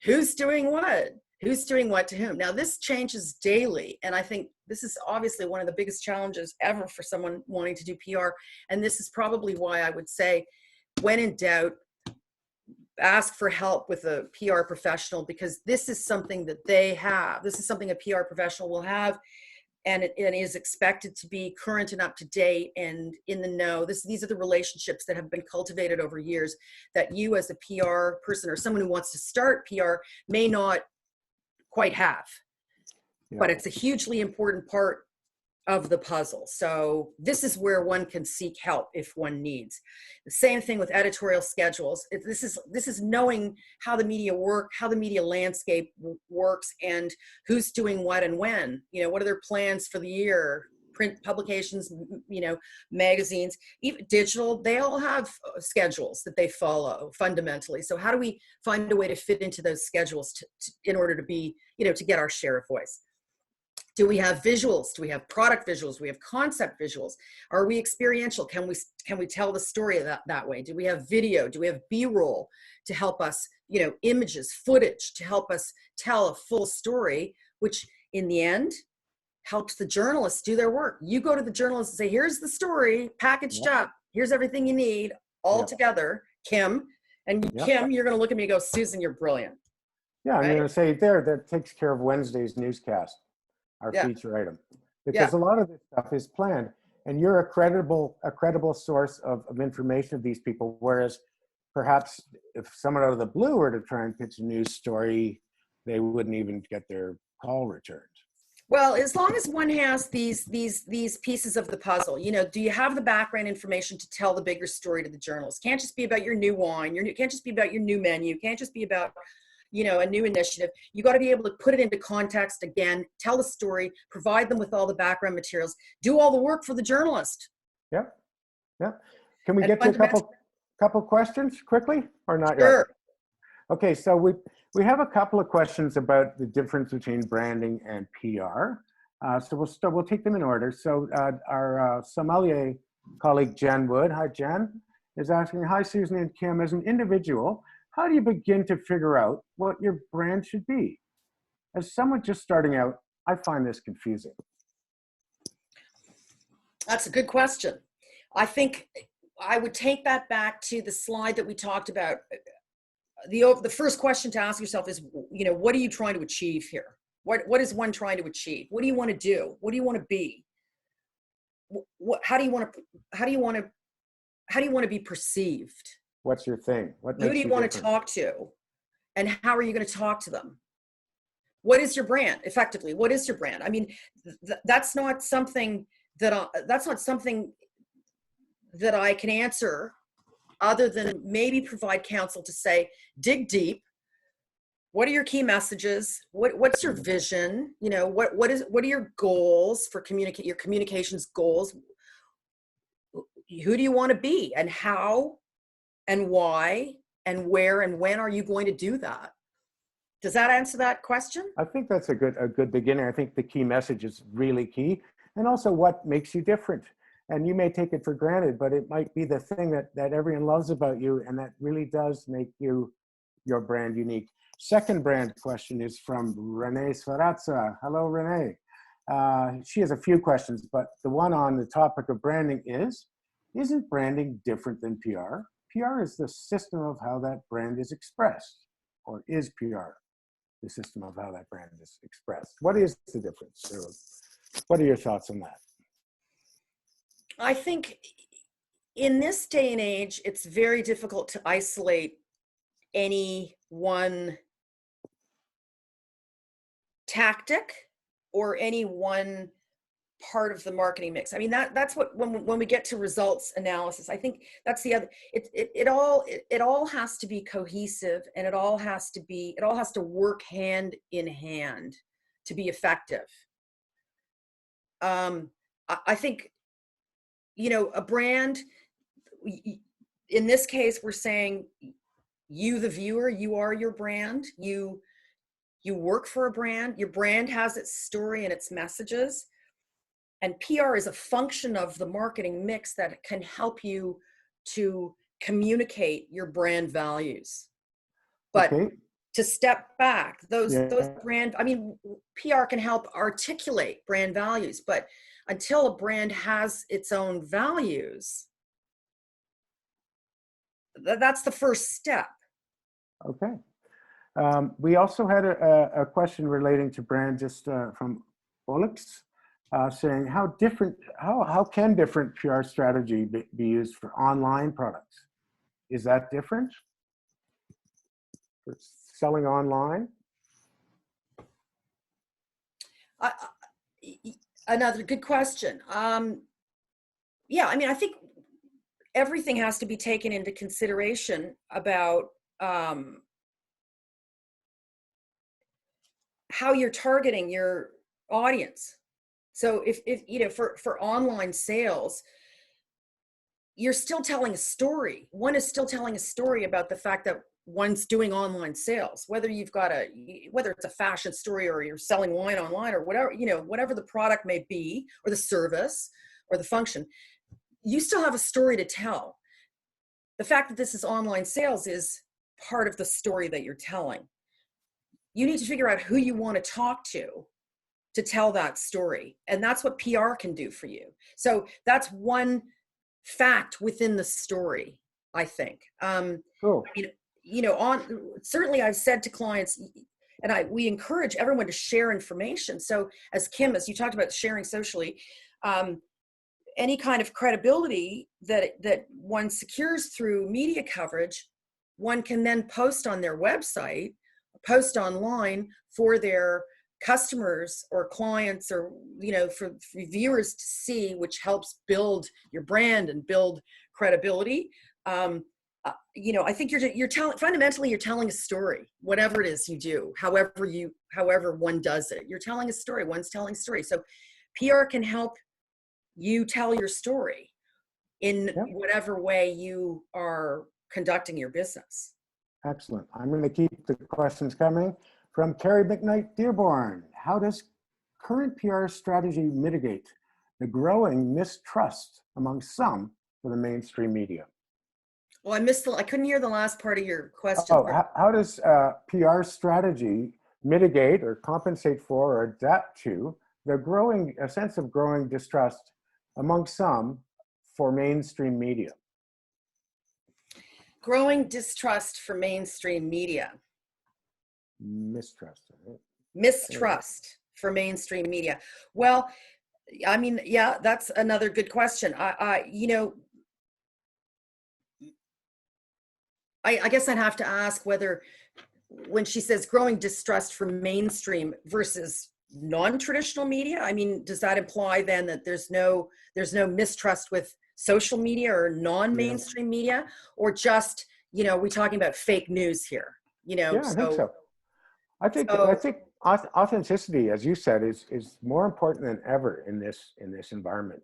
Who's doing what? Who's doing what to whom? Now, this changes daily, and I think this is obviously one of the biggest challenges ever for someone wanting to do PR, and this is probably why I would say, when in doubt, ask for help with a PR professional, because this is something that they have. This is something a PR professional will have, and it is expected to be current and up to date and in the know. These are the relationships that have been cultivated over years that you as a PR person or someone who wants to start PR may not quite have. Yeah. But it's a hugely important part of the puzzle. So this is where one can seek help if one needs. The same thing with editorial schedules. This is knowing how the media work, how the media landscape works, and who's doing what and when. What are their plans for the year, print publications, magazines, even digital, they all have schedules that they follow fundamentally. So how do we find a way to fit into those schedules in order to be, to get our share of voice? Do we have visuals? Do we have product visuals? Do we have concept visuals? Are we experiential? Can we tell the story that way? Do we have video? Do we have B-roll to help us, images, footage to help us tell a full story, which in the end helps the journalists do their work. You go to the journalist and say, here's the story packaged up. Here's everything you need all together, Kim. And Kim, you're going to look at me and go, Susan, you're brilliant. Yeah, I'm going to say that takes care of Wednesday's newscast, our feature item, because a lot of this stuff is planned, and you're a credible source of information of these people. Whereas perhaps if someone out of the blue were to try and pitch a news story, they wouldn't even get their call returned. Well, as long as one has these pieces of the puzzle, do you have the background information to tell the bigger story to the journalists? Can't just be about your new wine. Can't just be about your new menu. Can't just be about, a new initiative. You got to be able to put it into context again, tell the story, provide them with all the background materials, do all the work for the journalist. Yeah. Can we get to a couple questions quickly, or not yet? Sure. Okay, so we have a couple of questions about the difference between branding and PR. So we'll take them in order. So our sommelier colleague Jen Wood, hi Jen, is asking, hi Susan and Kim, as an individual, how do you begin to figure out what your brand should be? As someone just starting out, I find this confusing. That's a good question. I think I would take that back to the slide that we talked about. The first question to ask yourself is, what are you trying to achieve here? What is one trying to achieve? What do you want to do? What do you want to be? How do you want to be perceived? What's your thing? Who do you want to talk to? And how are you going to talk to them? What is your brand? Effectively, what is your brand? I mean, that's not something that I can answer, other than maybe provide counsel to say, dig deep. What are your key messages? What's your vision? What are your goals for your communications goals? Who do you want to be, and how and why and where and when are you going to do that? Does that answer that question? I think that's a good beginning. I think the key message is really key, and also what makes you different. And you may take it for granted, but it might be the thing that everyone loves about you, and that really does make your brand unique. Second brand question is from Renee Svarazza. Hello, Renee. She has a few questions, but the one on the topic of branding isn't branding different than PR? PR is the system of how that brand is expressed, or is PR the system of how that brand is expressed? What is the difference? What are your thoughts on that? I think in this day and age, it's very difficult to isolate any one tactic or any one part of the marketing mix. I mean, that's what, when we get to results analysis, I think that's the other, it all has to be cohesive, and it all has to work hand in hand to be effective. I think, a brand, in this case, we're saying you, the viewer, you are your brand. You work for a brand. Your brand has its story and its messages. And PR is a function of the marketing mix that can help you to communicate your brand values. But to step back, those brand, I mean, PR can help articulate brand values, but until a brand has its own values, that's the first step. Okay. We also had a question relating to brand, just from Willemsen, saying how can different PR strategy be used for online products? Is that different for selling online? Another good question. Yeah, I mean, I think everything has to be taken into consideration about how you're targeting your audience. So if you know, for online sales, you're still telling a story. One is still telling a story about the fact that one's doing online sales, whether it's a fashion story or you're selling wine online or whatever, you know, whatever the product may be, or the service or the function, you still have a story to tell. The fact that this is online sales is part of the story that you're telling. You need to figure out who you want to talk to tell that story. And that's what PR can do for you. So that's one fact within the story, I think. Cool. You know, certainly I've said to clients, and we encourage everyone to share information. So as you talked about sharing socially, any kind of credibility that one secures through media coverage, one can then post on their website, post online for their customers or clients, or, you know, for viewers to see, which helps build your brand and build credibility. You know, I think fundamentally you're telling a story, whatever it is you do, however one does it, you're telling a story, one's telling a story. So PR can help you tell your story in whatever way you are conducting your business. Excellent. I'm going to keep the questions coming. From Terry McKnight Dearborn, how does current PR strategy mitigate the growing mistrust among some for the mainstream media? Well, I couldn't hear the last part of your question. Oh, how does PR strategy mitigate or compensate for or adapt to a sense of growing distrust among some for mainstream media? Growing distrust for mainstream media. Mistrust. Right? Mistrust for mainstream media. Well, I mean, yeah, that's another good question. I guess I'd have to ask whether, when she says growing distrust for mainstream versus non-traditional media, I mean, does that imply then that there's no mistrust with social media or non-mainstream media, or just, you know, we're talking about fake news here, you know? Yeah, I think so. I think authenticity, as you said, is more important than ever in this environment.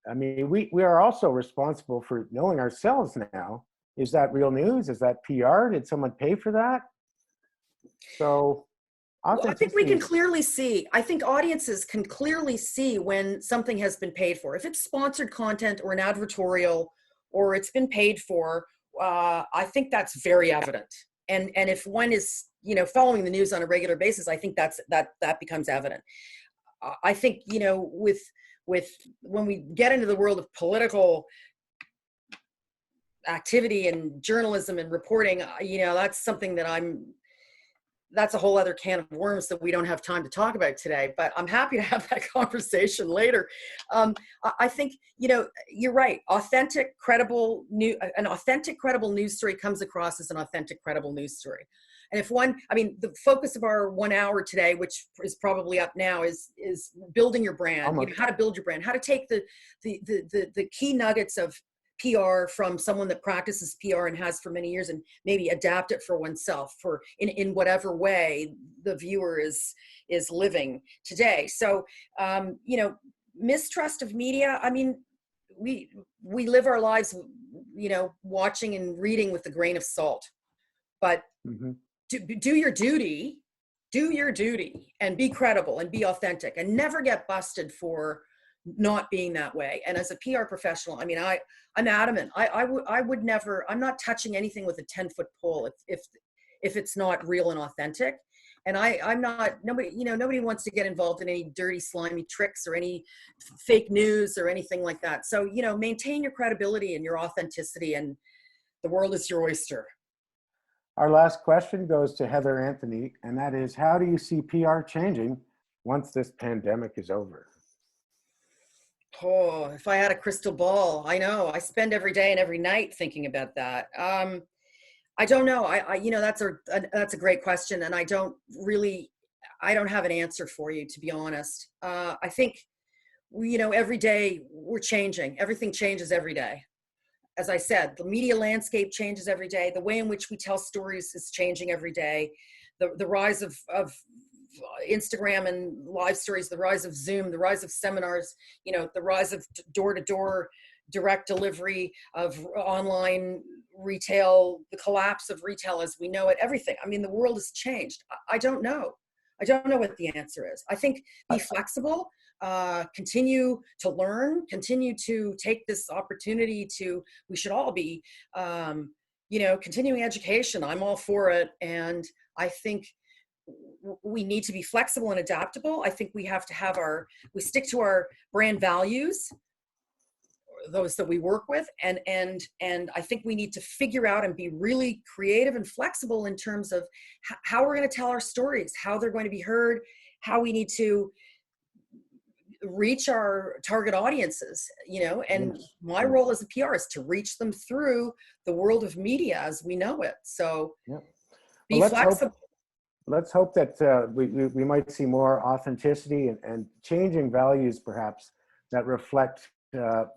I mean, we are also responsible for knowing ourselves now. Is that real news? Is that PR? Did someone pay for that? So I think we can clearly see, I think audiences can clearly see when something has been paid for. If it's sponsored content or an advertorial, or it's been paid for, I think that's very evident. And if one is, you know, following the news on a regular basis, I think that becomes evident. I think, you know, with when we get into the world of political activity and journalism and reporting, you know, that's something that's a whole other can of worms that we don't have time to talk about today, but I'm happy to have that conversation later. I think, you know, you're right. An authentic, credible news story comes across as an authentic, credible news story. And the focus of our 1 hour today, which is probably up now, is building your brand. You know, how to build your brand, how to take the key nuggets of PR from someone that practices PR and has for many years, and maybe adapt it for oneself in whatever way the viewer is living today. So, you know, mistrust of media. I mean, we live our lives, you know, watching and reading with a grain of salt, but do your duty, and be credible and be authentic, and never get busted for not being that way. And as a PR professional, I mean, I'm adamant. I would never. I'm not touching anything with a 10-foot pole if it's not real and authentic. And I'm not. Nobody wants to get involved in any dirty, slimy tricks or any fake news or anything like that. So, you know, maintain your credibility and your authenticity, and the world is your oyster. Our last question goes to Heather Anthony, and that is, how do you see PR changing once this pandemic is over? Oh, if I had a crystal ball, I know I spend every day and every night thinking about that. I don't know. You know, that's a great question, and I don't have an answer for you, to be honest. I think you know, every day we're changing. Everything changes every day. As I said, the media landscape changes every day. The way in which we tell stories is changing every day. The rise of Instagram and live stories, the rise of Zoom, the rise of seminars, the rise of door-to-door direct delivery, of online retail, the collapse of retail as we know it, everything. I mean, the world has changed. I don't know. I don't know what the answer is. I think be flexible, continue to learn, continue to take this opportunity we should all be, continuing education. I'm all for it. And I think we need to be flexible and adaptable. I think we have to we stick to our brand values, those that we work with, and I think we need to figure out and be really creative and flexible in terms of how we're going to tell our stories, how they're going to be heard, how we need to reach our target audiences, and my role as a PR is to reach them through the world of media as we know it. So be flexible. Let's hope that we might see more authenticity and changing values, perhaps, that reflect a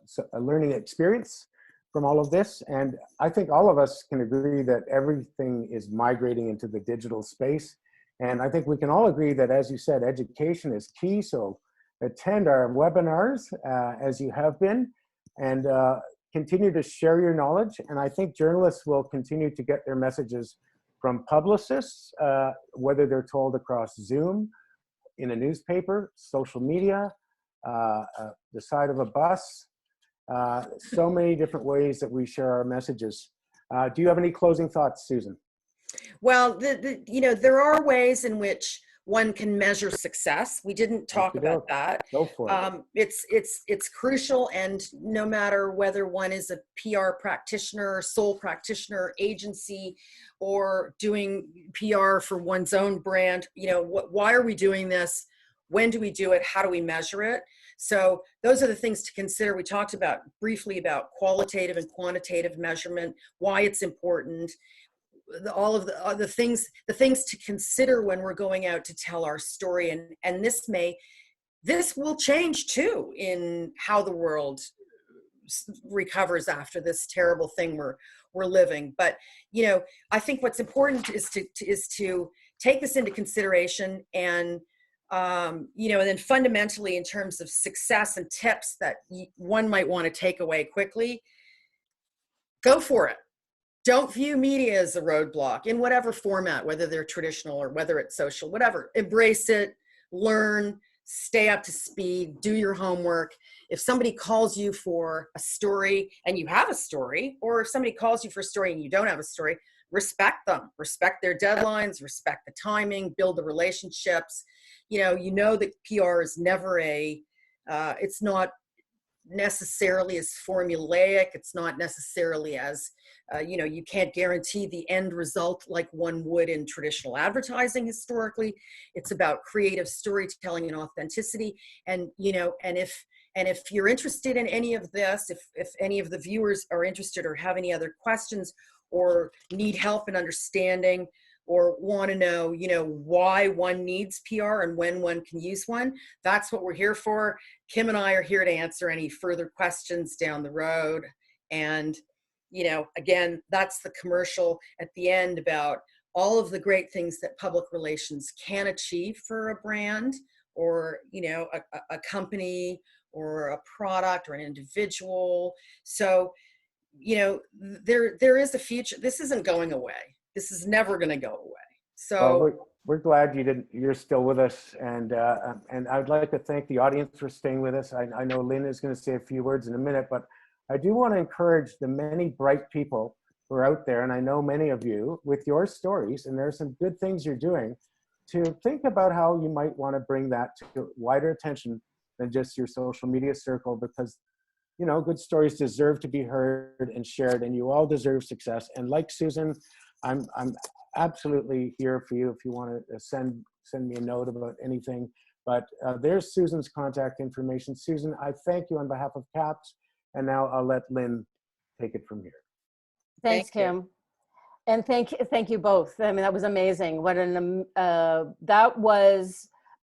learning experience from all of this. And I think all of us can agree that everything is migrating into the digital space. And I think we can all agree that, as you said, education is key. So attend our webinars as you have been, and continue to share your knowledge. And I think journalists will continue to get their messages from publicists, whether they're told across Zoom, in a newspaper, social media, the side of a bus, so many different ways that we share our messages. Do you have any closing thoughts, Susan? Well, there are ways in which one can measure success. We didn't talk about that. Go for it. It's crucial, and no matter whether one is a PR practitioner, sole practitioner, agency, or doing PR for one's own brand, why are we doing this? When do we do it? How do we measure it? So those are the things to consider. We talked briefly about qualitative and quantitative measurement, why it's important, all of the things to consider when we're going out to tell our story. And this will change too in how the world recovers after this terrible thing we're living. But I think what's important is to take this into consideration, and and then fundamentally, in terms of success and tips that one might want to take away quickly, go for it. Don't view media as a roadblock in whatever format, whether they're traditional or whether it's social, whatever. Embrace it, learn, stay up to speed, do your homework. If somebody calls you for a story and you have a story, or if somebody calls you for a story and you don't have a story, respect them, respect their deadlines, respect the timing, build the relationships. That PR is never it's not necessarily as formulaic. It's not necessarily as, you can't guarantee the end result like one would in traditional advertising historically. It's about creative storytelling and authenticity. And, and if you're interested in any of this, if any of the viewers are interested or have any other questions or need help in understanding, or want to know, why one needs PR and when one can use one, that's what we're here for. Kim and I are here to answer any further questions down the road. And, again, that's the commercial at the end about all of the great things that public relations can achieve for a brand, or, a company, or a product, or an individual. So, there is a future. This isn't going away. This is never going to go away. So we're glad you're still with us, and I'd like to thank the audience for staying with us. I know Lynn is going to say a few words in a minute, but I do want to encourage the many bright people who are out there, and I know many of you, with your stories, and there's some good things you're doing, to think about how you might want to bring that to wider attention than just your social media circle, because good stories deserve to be heard and shared, and you all deserve success. And like Susan, I'm absolutely here for you if you want to send me a note about anything. But there's Susan's contact information. Susan, I thank you on behalf of CAPS, and now I'll let Lynn take it from here. Thanks, Kim. And thank you both. I mean, that was amazing. That was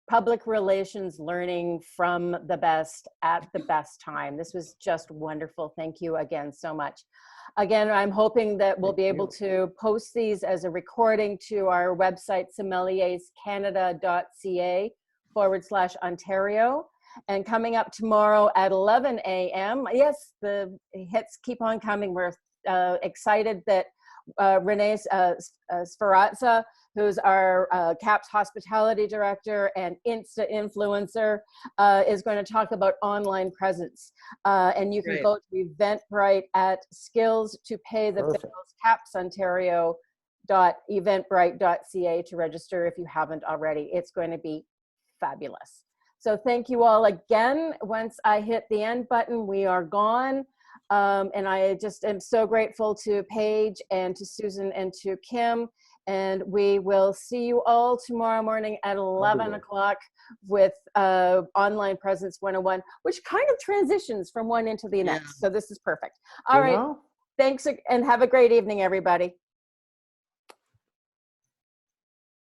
public relations learning from the best at the best time. This was just wonderful. Thank you again so much. Again, I'm hoping that we'll be able to post these as a recording to our website, sommelierscanada.ca/Ontario. And coming up tomorrow at 11 a.m. Yes, the hits keep on coming. We're excited that Renee Sferrazza, who's our CAPS hospitality director and Insta influencer, is going to talk about online presence. And you can go to Eventbrite at skills to pay the bills, capsontario.eventbrite.ca to register if you haven't already. It's going to be fabulous. So thank you all again. Once I hit the end button, we are gone. And I just am so grateful to Paige and to Susan and to Kim. And we will see you all tomorrow morning at 11 o'clock with Online Presence 101, which kind of transitions from one into the next. So this is perfect. All right. Thanks and have a great evening, everybody.